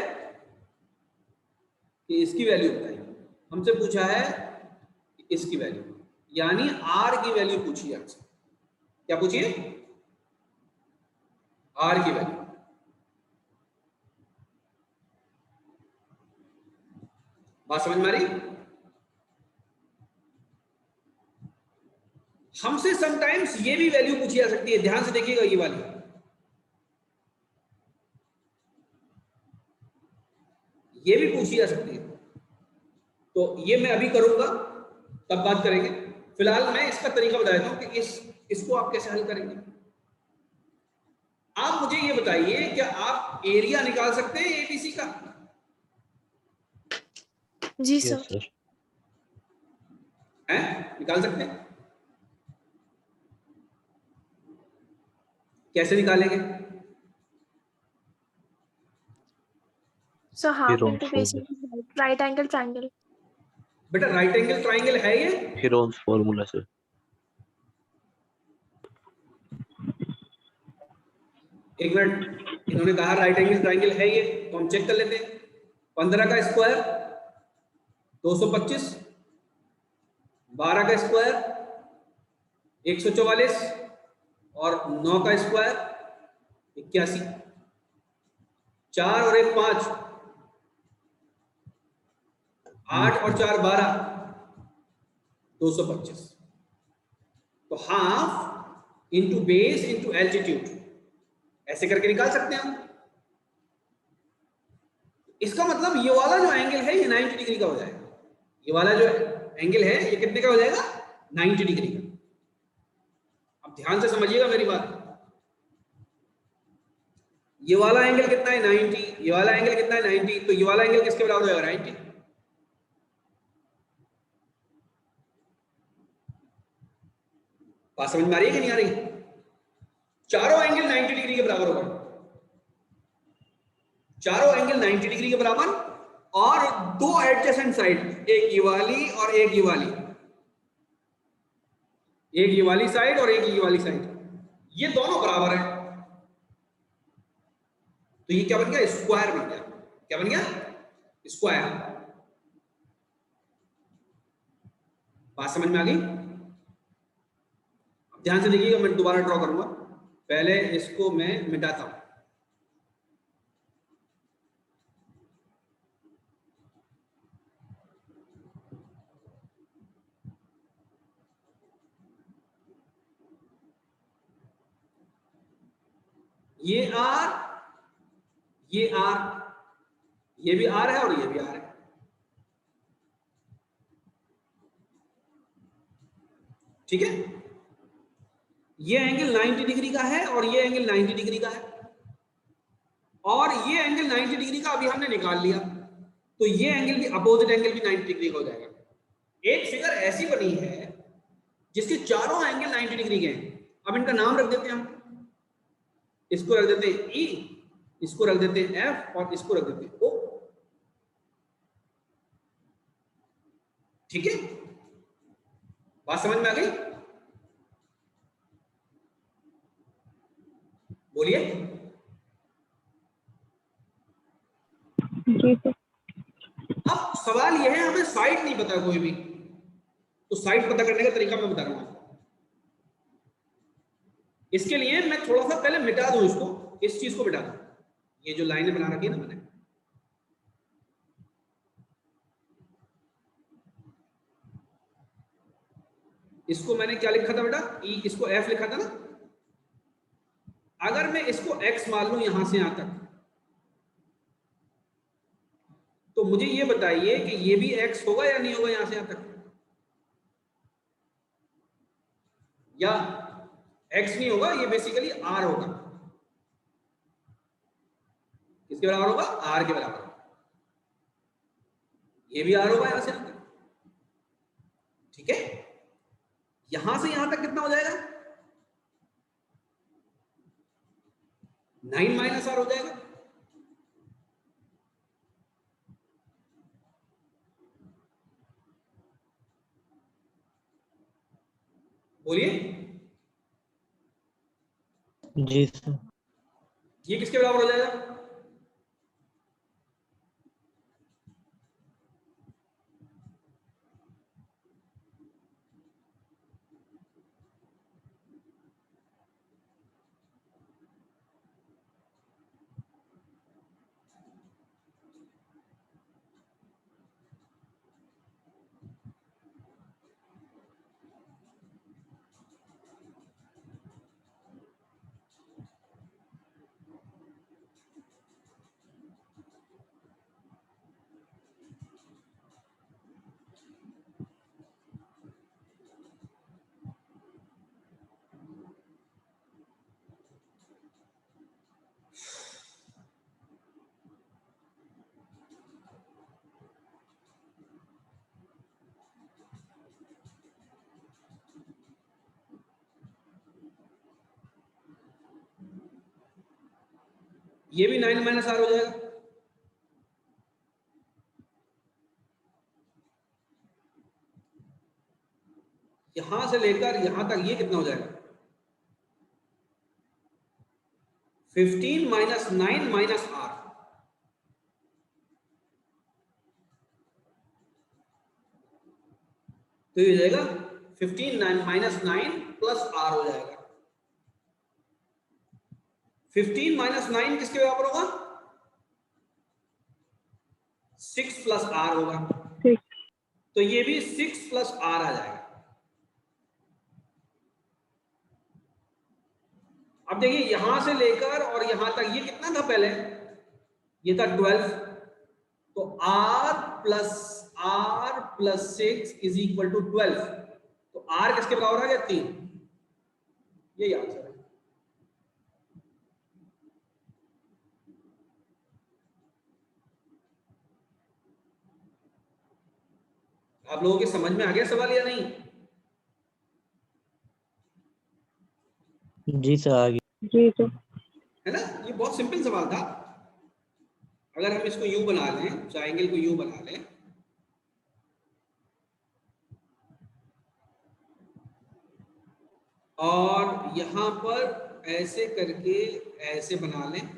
कि इसकी वैल्यू बताइए। हमसे पूछा है कि इसकी वैल्यू, यानी R की वैल्यू पूछिए आपसे। क्या पूछिए? R की वैल्यू। बात समझ में आ रही? हमसे समटाइम्स ये भी वैल्यू पूछी जा सकती है, ध्यान से देखिएगा। ये वाली ये भी पूछी जा सकती है, तो ये मैं अभी करूंगा, तब बात करेंगे। फिलहाल मैं इसका तरीका बता देता हूं कि इसको आप कैसे हल करेंगे। आप मुझे ये बताइए, क्या आप एरिया निकाल सकते हैं एबीसी का? जी सर। हैं? निकाल सकते हैं? कैसे निकालेंगे? So half into base right angle triangle. बेटा राइट एंगल ट्राइंगल है ये? Heron's formula sir. एक मिनट, इन्होंने कहा राइट एंगल ट्राइंगल है ये, तो हम चेक कर लेते हैं। 15 का स्क्वायर 225, 12 का स्क्वायर 144 और 9 का स्क्वायर 81। 4 और 1 5, 8 और 4 12, 225। तो half into base into altitude, ऐसे करके निकाल सकते हैं हम। इसका मतलब ये वाला जो एंगल है ये 90 डिग्री का हो जाएगा। ये वाला जो एंगल है ये कितने का हो जाएगा? 90 डिग्री का। अब ध्यान से समझिएगा मेरी बात। ये वाला एंगल कितना है? 90। ये वाला एंगल कितना है? 90। तो ये वाला एंगल किसके बराबर होगा? 90। बात समझ में आ रही है कि नहीं आ रही? चारों एंगल 90 डिग्री के बराबर होगा। चारों एंगल 90 डिग्री के बराबर और दो एडजेसेंट साइड, एक ये वाली और एक ये वाली, एक ये वाली साइड और एक ये वाली साइड, ये दोनों बराबर है। तो ये क्या बन गया? स्क्वायर बन गया। क्या बन गया? स्क्वायर। बात समझ में आ गई? अब ध्यान से देखिएगा, मैं दोबारा ड्रॉ करूंगा। पहले इसको मैं मिटाता हूं। ये आर, ये आर, ये भी आर है और ये भी आर है। ठीक है, ये एंगल 90 डिग्री का है और ये एंगल 90 डिग्री का है, और ये एंगल 90 डिग्री का अभी हमने निकाल लिया, तो ये एंगल भी, अपोजिट एंगल भी 90 डिग्री का हो जाएगा। एक फिगर ऐसी बनी है जिसके चारों एंगल 90 डिग्री के हैं। अब इनका नाम रख देते हैं हम, इसको रख देते हैं ई, इसको रख देते हैं एफ और इसको रख देते हैं ओ। ठीक है, बात समझ में आ गई? बोलिए। जी सर। अब सवाल यह है, हमें साइड नहीं पता कोई भी, तो साइड पता करने का तरीका मैं बता रहा हूं। इसके लिए मैं थोड़ा सा पहले मिटा दूं इसको, इस चीज को मिटा दूं, ये जो लाइनें बना रखी है ना मैंने, इसको मैंने क्या लिखा था बेटा? ई, इसको एफ लिखा था ना। अगर मैं इसको एक्स मान लूं यहां से यहां तक, तो मुझे ये बताइए कि ये भी एक्स होगा या नहीं होगा यहां से यहां तक? या एक्स नहीं होगा, ये बेसिकली आर होगा। किसके बराबर होगा? आर के बराबर। ये भी आर होगा यहां से यहां तक। ठीक है, यहां से यहां तक कितना हो जाएगा? 9 माइनस आर हो जाएगा। बोलिए, जी सर। ये किसके बराबर हो जाएगा? ये भी 9 माइनस आर हो जाएगा। यहां से लेकर यहां तक ये कितना हो जाएगा? 15 माइनस 9 माइनस आर, तो ये हो जाएगा 15 माइनस 9 प्लस आर हो जाएगा। 15 माइनस 9 किसके बराबर होगा? 6 प्लस आर होगा, तो ये भी 6 प्लस आर आ जाएगा। अब देखिए, यहां से लेकर और यहां तक ये कितना था पहले? ये था 12, तो r plus 6 is equal to 12, तो r किसके बराबर आ गया? 3। यही आंसर है। आप लोगों के समझ में आ गया सवाल या नहीं? जी सर, आ गया। जी सर। है ना, ये बहुत सिंपल सवाल था। अगर हम इसको यूं बना लें, ट्रायंगल को यूं बना लें, और यहां पर ऐसे करके ऐसे बना लें,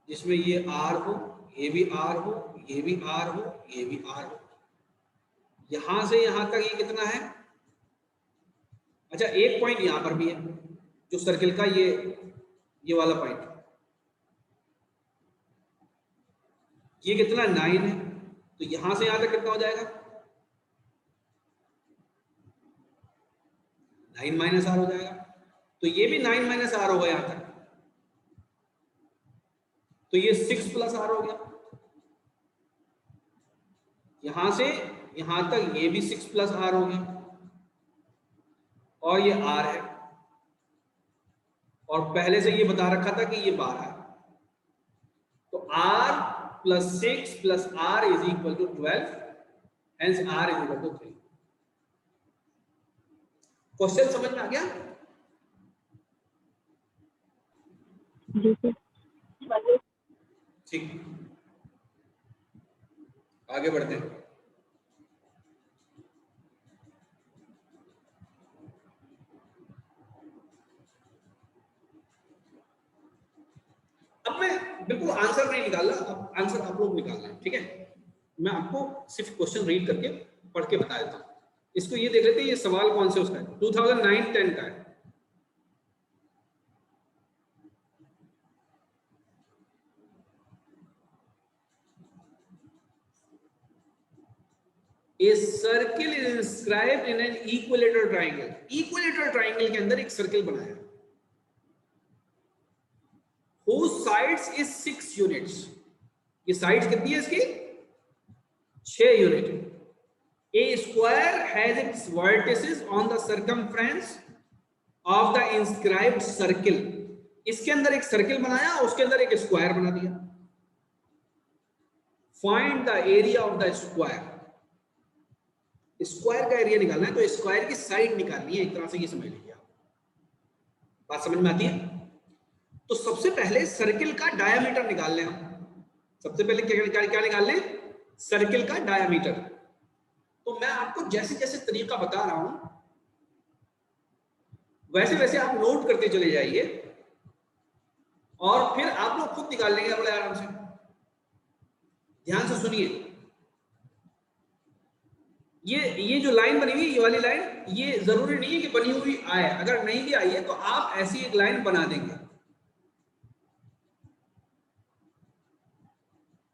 जिसमें ये आर हो, ये भी आर हो, ये भी आर हो, ये भी आर हो। यहां से यहां तक ये कितना है? अच्छा, एक पॉइंट यहां पर भी है जो सर्किल का ये वाला पॉइंट, ये कितना 9 है, तो यहां से यहां तक कितना हो जाएगा? 9 माइनस आर हो जाएगा। तो ये भी 9 माइनस आर होगा यहां तक, तो ये 6 प्लस आर हो गया। यहां से यहां तक ये भी 6 प्लस आर हो गया, और ये आर है, और पहले से ये बता रखा था कि ये 12 है, तो r plus 6 plus r is equal to 12, hence r is equal to 3। Question समझ में आ गया? ठीक, आगे बढ़ते हैं। अब मैं बिल्कुल आंसर नहीं निकाल रहा, अब आंसर आप लोग निकाल रहे हैं, ठीक है? मैं आपको सिर्फ क्वेश्चन रीड करके पढ़ के बता देता हूं। इसको ये देख लेते हैं, ये सवाल कौन से उसका है, 2009-10 का है। A circle is inscribed in an equilateral triangle. Equilateral triangle के अंदर एक सर्किल बनाया, whose sides is 6 units. ये साइड्स कितनी है इसकी? 6 unit. A square has its vertices on the circumference of the inscribed circle. इसके अंदर एक सर्किल बनाया, उसके अंदर एक स्क्वायर बना दिया। Find the area of the square. Square का एरिया निकालना है, तो स्क्वायर की साइड निकालनी है, एक तरह से ये समझ लीजिए आप। बात समझ में आती है? तो सबसे पहले सर्किल का डायामीटर निकाल लें हम। सबसे पहले क्या निकाल लें? सर्किल का डायामीटर। तो मैं आपको जैसे जैसे तरीका बता रहा हूं, वैसे वैसे आप नोट करते चले जाइए, और फिर आप लोग खुद निकाल लेंगे बड़े आराम से। ध्यान से सुनिए, ये जो लाइन बनी हुई, ये वाली लाइन, ये जरूरी नहीं है कि बनी हुई आए, अगर नहीं भी आई है तो आप ऐसी एक लाइन बना देंगे।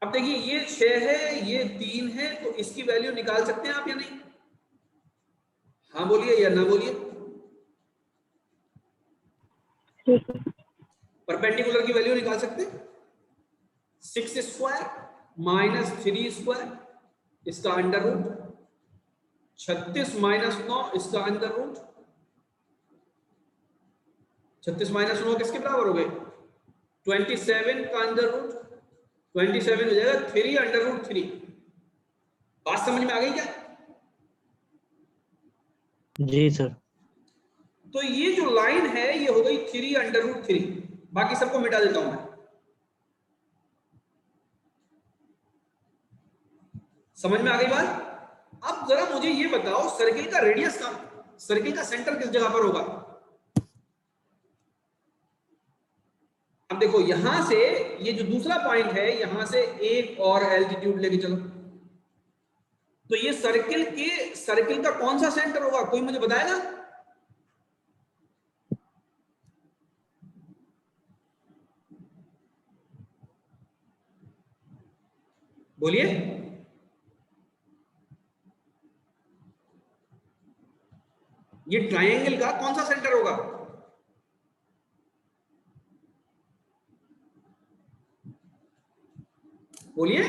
अब देखिए, ये 6 है, ये 3 है, तो इसकी वैल्यू निकाल सकते हैं आप या नहीं? हाँ बोलिए या ना बोलिए। परपेंडिकुलर की वैल्यू निकाल सकते हैं। 6 स्क्वायर माइनस 3 स्क्वायर, इसका अंडर रूट, 36 माइनस 9, इसका अंडर रूट। 36 माइनस 9 किसके बराबर हो गए? 27 का अंडर रूट, 27 हो जाएगा 3 अंडर रूट 3। बात समझ में आ गई क्या? जी सर। तो ये जो लाइन है ये हो गई 3 अंडर रूट 3। बाकी सबको मिटा देता हूं मैं। समझ में आ गई बात? अब जरा मुझे ये बताओ, सर्किल का रेडियस का, सर्किल का सेंटर किस जगह पर होगा? अब देखो, यहां से ये जो दूसरा पॉइंट है, यहां से एक और एल्टीट्यूड लेके चलो, तो ये सर्किल का कौन सा सेंटर होगा? कोई मुझे बताएगा? बोलिए। ये ट्रायंगल का कौन सा सेंटर होगा? बोलिए।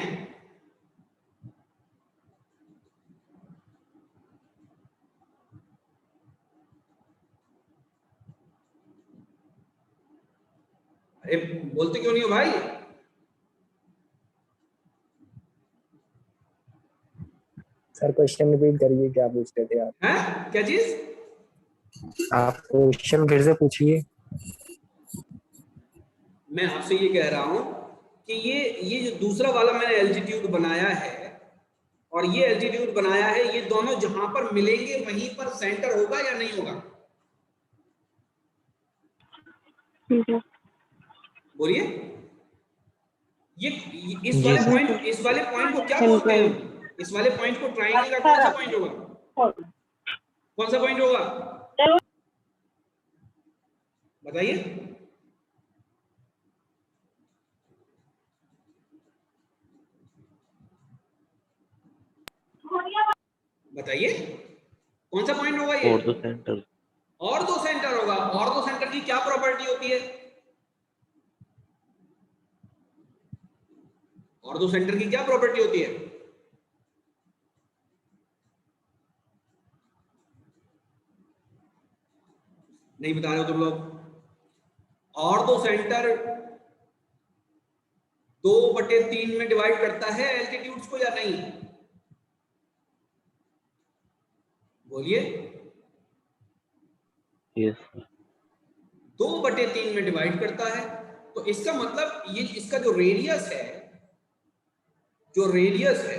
अरे बोलते क्यों नहीं हो भाई? सर क्वेश्चन रिपीट करिए, क्या पूछ रहे थे आप? हैं क्या चीज? आप क्वेश्चन फिर से पूछिए। मैं आपसे ये कह रहा हूं कि ये जो दूसरा वाला मैंने एल्टीट्यूड बनाया है और ये एल्टीट्यूड बनाया है, ये दोनों जहां पर मिलेंगे वहीं पर सेंटर होगा या नहीं होगा? बोलिए। ये इस जी वाले पॉइंट को क्या बोलते हैं हम? इस वाले पॉइंट को ट्राइंगल का कौन सा पॉइंट होगा? कौन सा पॉइंट होगा बताइए? बताइए कौन सा पॉइंट होगा ये? और दो सेंटर। और दो सेंटर होगा। और दो सेंटर की क्या प्रॉपर्टी होती है? और दो सेंटर की क्या प्रॉपर्टी होती है? नहीं बता रहे हो तुम लोग। और दो सेंटर 2/3 में डिवाइड करता है एल्टीट्यूड्स को या नहीं? बोलिए। Yes sir. 2/3 में डिवाइड करता है। तो इसका मतलब ये इसका जो रेडियस है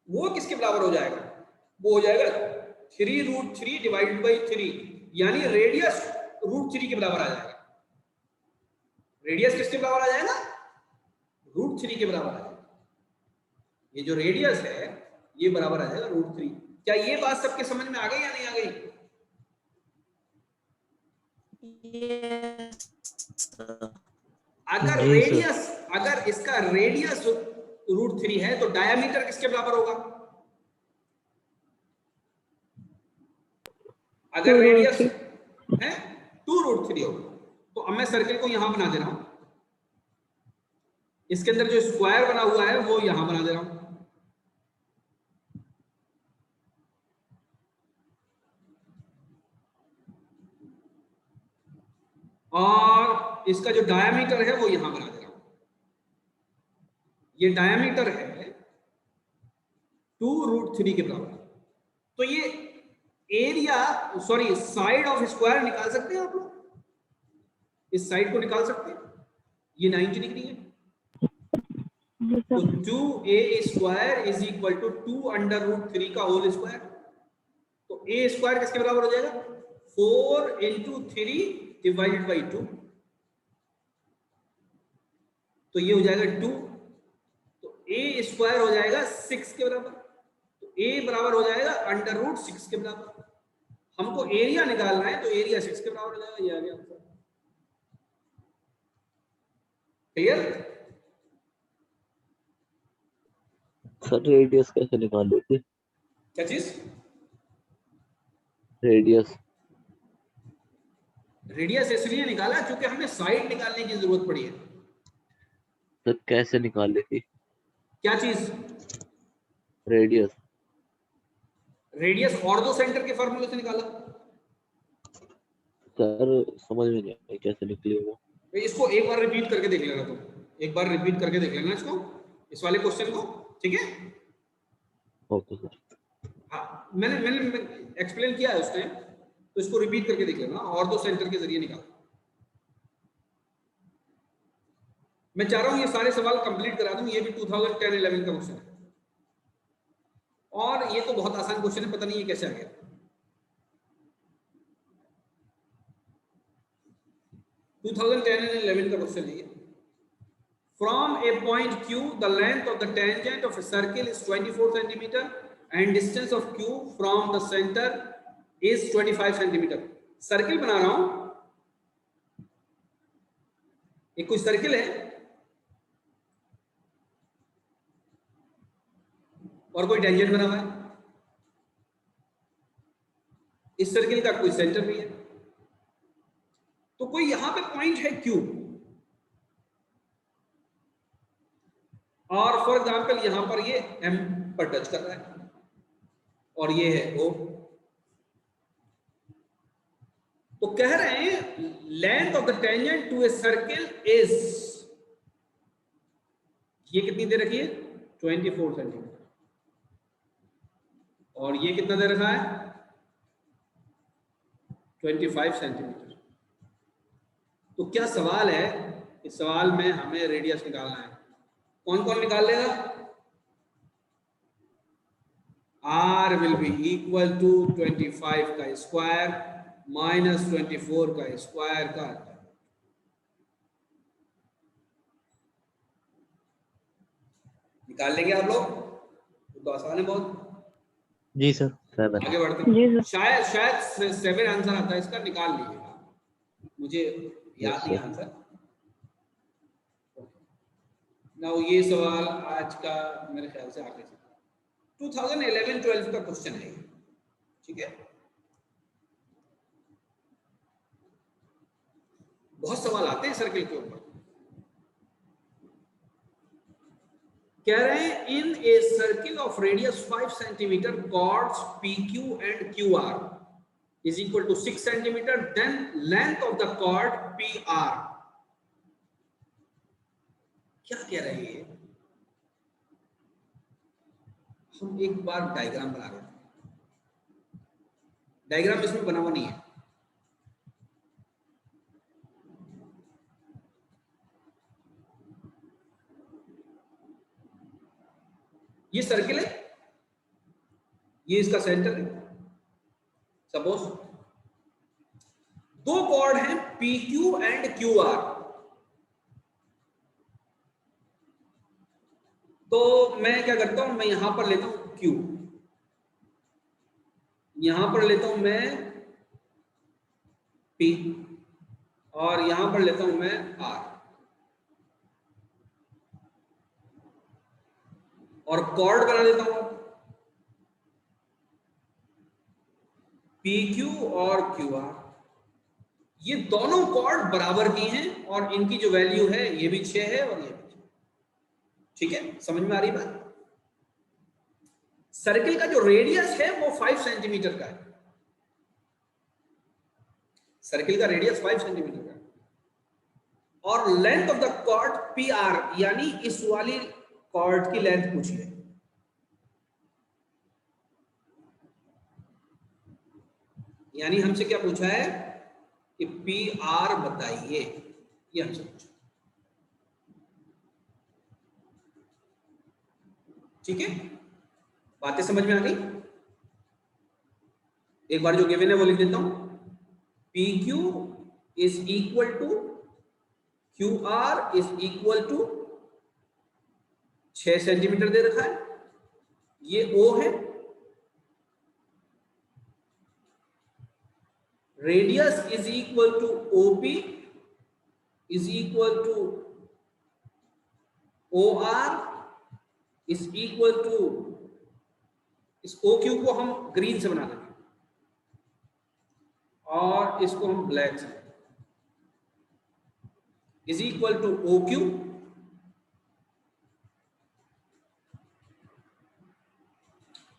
वो किसके बराबर हो जाएगा? वो हो जाएगा 3√3 डिवाइडेड बाई 3, यानी रेडियस √3 के बराबर आ जाएगा। रेडियस किसके बराबर आ जाएगा? √3 के बराबर आ जाएगा। ये जो रेडियस है ये बराबर आ जाएगा √3। क्या ये बात सबके समझ में आ गई या नहीं आ गई? जी सर। अगर इसका रेडियस √3 है तो डायमीटर किसके बराबर होगा? अगर रेडियस है 2√3 होगा। तो अब मैं सर्किल को यहां बना दे रहा हूं। इसके अंदर जो स्क्वायर बना हुआ है वो यहां बना दे रहा हूं। और इसका जो डायमीटर है वो यहां बना दे रहा हूं। ये डायमीटर है 2√3 के बराबर। तो ये एरिया साइड ऑफ स्क्वायर निकाल सकते हैं आप लोग? इस साइड को निकाल सकते हैं। ये 90 डिग्री है। तो 2a² इज इक्वल टू 2√3 का होल स्क्वायर। तो a स्क्वायर किसके बराबर हो जाएगा? 4 × 3 डिवाइडेड बाई 2। तो ये हो जाएगा 2। तो a स्क्वायर हो जाएगा 6 के बराबर। तो a बराबर हो जाएगा √6 के बराबर। हमको एरिया निकालना है तो एरिया 6 के बराबर हो जाएगा। ये आ गया आंसर। क्लियर? सर रेडियस कैसे निकाल लेते? क्या चीज? रेडियस इसलिए निकाला क्योंकि हमें साइड निकालने की जरूरत पड़ी है। सर कैसे निकाल लेती? क्या चीज? रेडियस और दो सेंटर के फॉर्मूले से निकाला। सर समझ में नहीं आया कैसे निकली वो। इसको एक बार रिपीट करके देख लेना तुम। एक बार रिपीट करके देख लेना इसको, इस वाले क्वेश्चन को। ठीक है? Okay sir. हाँ, मैंने एक्सप्लेन किया है उस टाइम, तो इसको रिपीट करके देख लेना। और दो सेंटर के जरिए निकाल। मैं चाह रहा हूं ये सारे सवाल कंप्लीट करा दूं। ये भी 2010-11 का क्वेश्चन है और ये तो बहुत आसान क्वेश्चन है। पता नहीं ये कैसे आ गया। 2010-11 का क्वेश्चन है ये। From a point Q, the length of the tangent of a circle is 24 centimeter and distance of Q from the center is 25 centimeter. Circle बना रहा हूं। एक कोई सर्किल है और कोई टेंजेंट बना हुआ है। इस सर्किल का कोई सेंटर भी है। तो कोई यहां पे पॉइंट है Q और फॉर एग्जाम्पल यहां पर ये M पर टच कर रहा है और ये है O। तो कह रहे हैं length of the tangent to a circle is, ये कितनी दे रखी है? 24 सेंटीमीटर। और ये कितना दे रखा है 25 सेंटीमीटर। तो क्या सवाल है, इस सवाल में हमें रेडियस निकालना है। कौन कौन निकाल लेगा? R will be equal to 25 का स्क्वायर माइनस 24 का स्क्वायर का। निकाल लेंगे आप लोग? तो आसान है बहुत। जी सर। 7 आगे बढ़ते जी हैं। सर। शायद 7 आंसर आता है इसका, निकाल लीजिएगा, मुझे याद नहीं sir. आंसर। नाउ ये सवाल आज का मेरे ख्याल से आगे से 2011-12 का क्वेश्चन है, ठीक है। बहुत सवाल आते हैं सर्किल के ऊपर। कह रहे हैं in a circle of radius 5 centimetre chords PQ and QR is equal to 6 centimeter, then length of the chord PR। क्या कह रहे हैं? हम एक बार डायग्राम बना रहे हैं। डायग्राम इसमें बना हुआ नहीं है, ये सर्किल है, ये इसका सेंटर है। सपोज दो कॉर्ड हैं PQ एंड QR। तो मैं क्या करता हूं, मैं यहां पर लेता हूं Q, यहां पर लेता हूं मैं P, और यहां पर लेता हूं मैं R, और कॉर्ड बना देता हूं PQ और QR। ये दोनों कॉर्ड बराबर की हैं और इनकी जो वैल्यू है ये भी 6 है और ये भी 6। ठीक है, समझ में आ रही बात? सर्किल का जो रेडियस है वो 5 सेंटीमीटर का है। सर्किल का रेडियस 5 सेंटीमीटर का है, और length of the chord PR, यानी इस वाली कॉर्ड की लेंथ पूछी है। यानी हमसे क्या पूछा है कि PR बताइए, ये हमसे पूछा। ठीक है, बातें समझ में आ गई? एक बार जो गिवन है वो लिख देता हूं। PQ is equal to QR is equal to 6 centimetre दे रखा है, ये O है। Radius is equal to OP is equal to OR is equal to, इस OQ को हम ग्रीन से बना देंगे और इसको हम ब्लैक से, is equal to OQ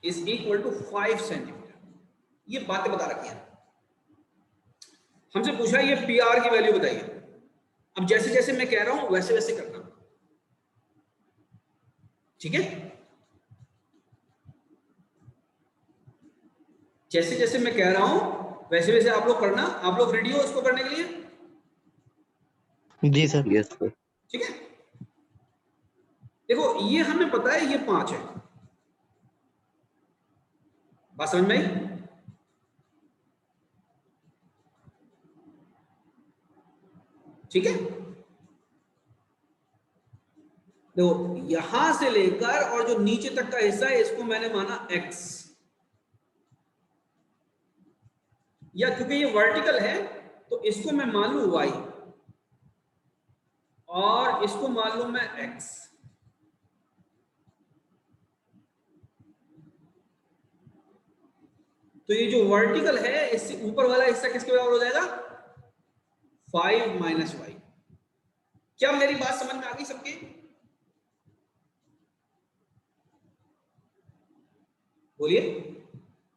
is equal to 5 centimetre. ये बातें बता रखी है। हमसे पूछा ये PR की वैल्यू बताइए। अब जैसे जैसे मैं कह रहा हूं वैसे वैसे करना, ठीक है? जैसे जैसे मैं कह रहा हूं वैसे वैसे आप लोग करना। आप लोग रेडी हो इसको करने के लिए? जी सर। Yes sir. ठीक है, देखो ये हमें पता है ये 5 है, बात समझ में आई? ठीक है, देखो यहां से लेकर और जो नीचे तक का हिस्सा है इसको मैंने माना X, या क्योंकि ये वर्टिकल है तो इसको मैं मान लूं Y और इसको मान लूं मैं X। तो ये जो वर्टिकल है इससे ऊपर वाला हिस्सा किसके बराबर हो जाएगा? 5 माइनस Y। क्या मेरी बात समझ में आ गई सबकी? बोलिए,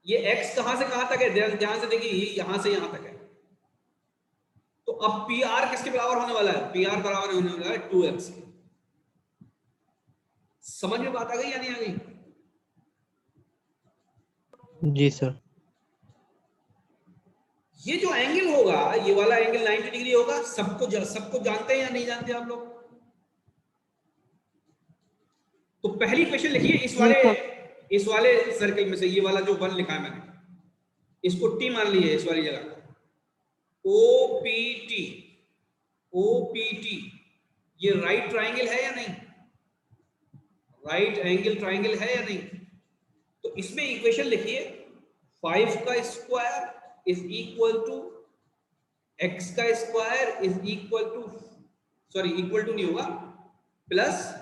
ये X कहां से कहां तक है? ध्यान से देखिए, ये यहां से यहां तक है। तो अब PR किसके बराबर होने वाला है? PR बराबर होने वाला है 2X के। समझ में बात आ गई या नहीं आ गई? जी सर। ये जो एंगल होगा, ये वाला एंगल 90 डिग्री होगा। सबको जानते हैं या नहीं जानते आप लोग? तो पहली इक्वेशन लिखिए इस वाले सर्कल में से, ये वाला जो 1 लिखा है मैंने, इसको टी मान लिया इस वाली जगह। ओपीटी ये राइट ट्राइंगल है या नहीं? राइट एंगल ट्राइंगल है या नहीं? तो इसमें इक्वेशन लिखिए 5 का square is equal to x का square is equal to, sorry equal to नहीं होगा, प्लस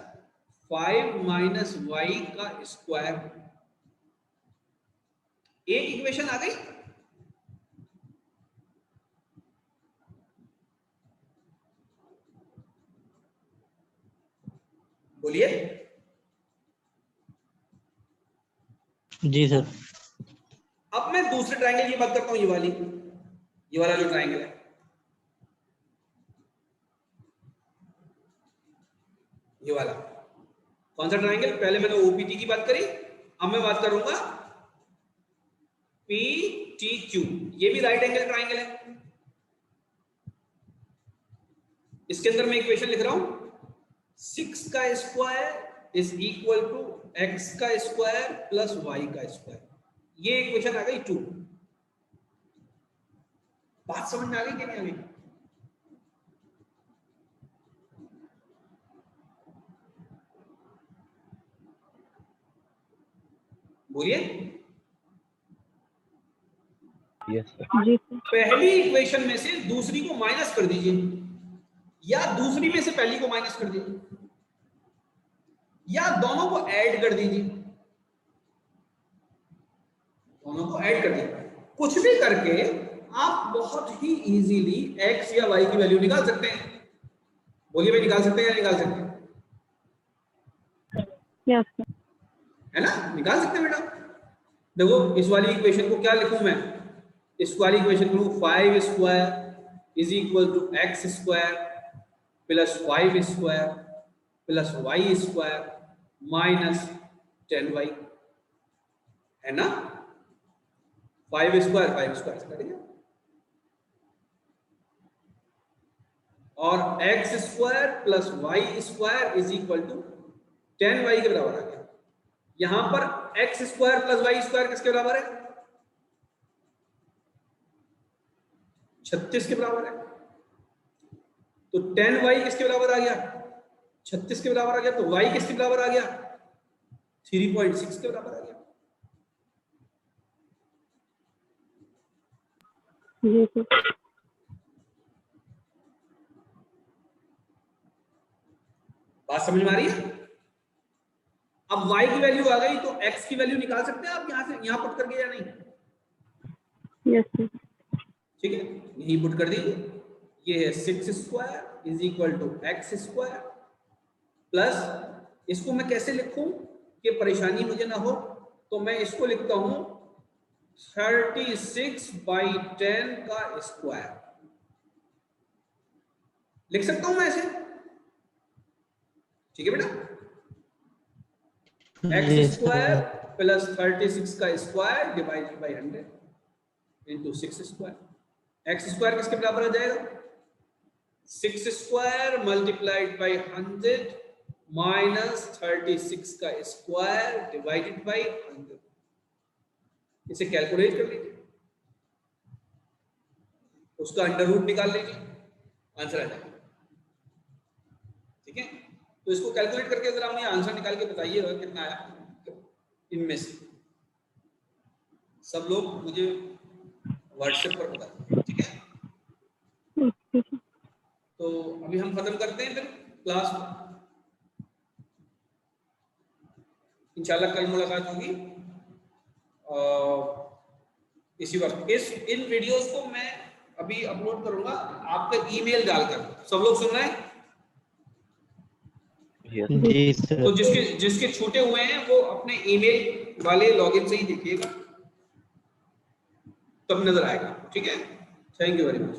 5 माइनस y का स्क्वायर। एक इक्वेशन आ गई। बोलिए। जी सर। अब मैं दूसरे ट्राइंगल की बात करता हूं, ये वाला जो ट्राइंगल है, ये वाला कौन सा ट्राइंगल? पहले मैंने ओपीटी की बात करी, अब मैं बात करूंगा पीटीक्यू। ये भी राइट एंगल ट्राइंगल है। इसके अंदर मैं इक्वेशन लिख रहा हूं 6 का square is equal to x का स्क्वायर प्लस y का स्क्वायर। ये इक्वेशन आ गई 2। बात समझ में आ गई कि नहीं आ गई? बोलिए। Yes sir. जी पहली इक्वेशन में से दूसरी को माइनस कर दीजिए, या दूसरी में से पहली को माइनस कर दीजिए, या दोनों को ऐड कर दीजिए। दोनों को ऐड कर दीजिए। कुछ भी करके आप बहुत ही इजीली x या y की वैल्यू निकाल सकते हैं। बोलिए भाई, निकाल सकते हैं या निकाल सकते हैं? Yes sir. है ना, निकाल सकते हैं बेटा। देखो इस वाली इक्वेशन को क्या लिखूं मैं? इस वाली इक्वेशन को 5 square is equal to x square plus 5 square plus y square minus 10y, है ना? 5 स्क्वायर से कट गया, और x square plus y square is equal to 10y के बराबर आ गया। यहां पर x square plus y square किसके बराबर है? 36 के बराबर है। तो 10y किसके बराबर आ गया? 36 के बराबर आ गया। तो y किसके बराबर आ गया? 3.6 के बराबर आ गया। जी सर। बात समझ में आ रही है? अब y की वैल्यू आ गई, तो x की वैल्यू निकाल सकते हैं आप यहां से, यहां पुट करके या नहीं? Yes sir. ठीक है, यही पुट कर दीजिए। ये है 6 square is equal to x square plus, इसको मैं कैसे लिखूं कि परेशानी मुझे ना हो, तो मैं इसको लिखता हूं 36/10 का स्क्वायर। लिख सकता हूं मैं ऐसे? ठीक है बेटा। x स्क्वायर प्लस 36 का square divided by 100 into 6 square. x square किसके बराबर आ जाएगा? 6 स्क्वायर मल्टीप्लाइड बाई 100 माइनस 36 का स्क्वायर डिवाइडेड बाई 100। इसे कैलकुलेट कर लीजिए, उसका अंडर रूट निकाल लीजिए, आंसर आ जाएगा। ठीक है, तो इसको कैलकुलेट करके जरा हमें आंसर निकाल के बताइएगा कितना आया इनमें से। सब लोग मुझे व्हाट्सएप पर बताइए, ठीक है? तो अभी हम खत्म करते हैं, फिर क्लास इंशाल्लाह कल मुलाकात होगी इसी वक्त। इन वीडियोस को मैं अभी अपलोड करूंगा आपका ईमेल डालकर। सब लोग सुन रहे हैं? जी सर। तो जिसके छूटे हुए हैं वो अपने ईमेल वाले लॉगिन से ही देखिएगा, तब नजर आएगा। ठीक है, थैंक यू वेरी मच।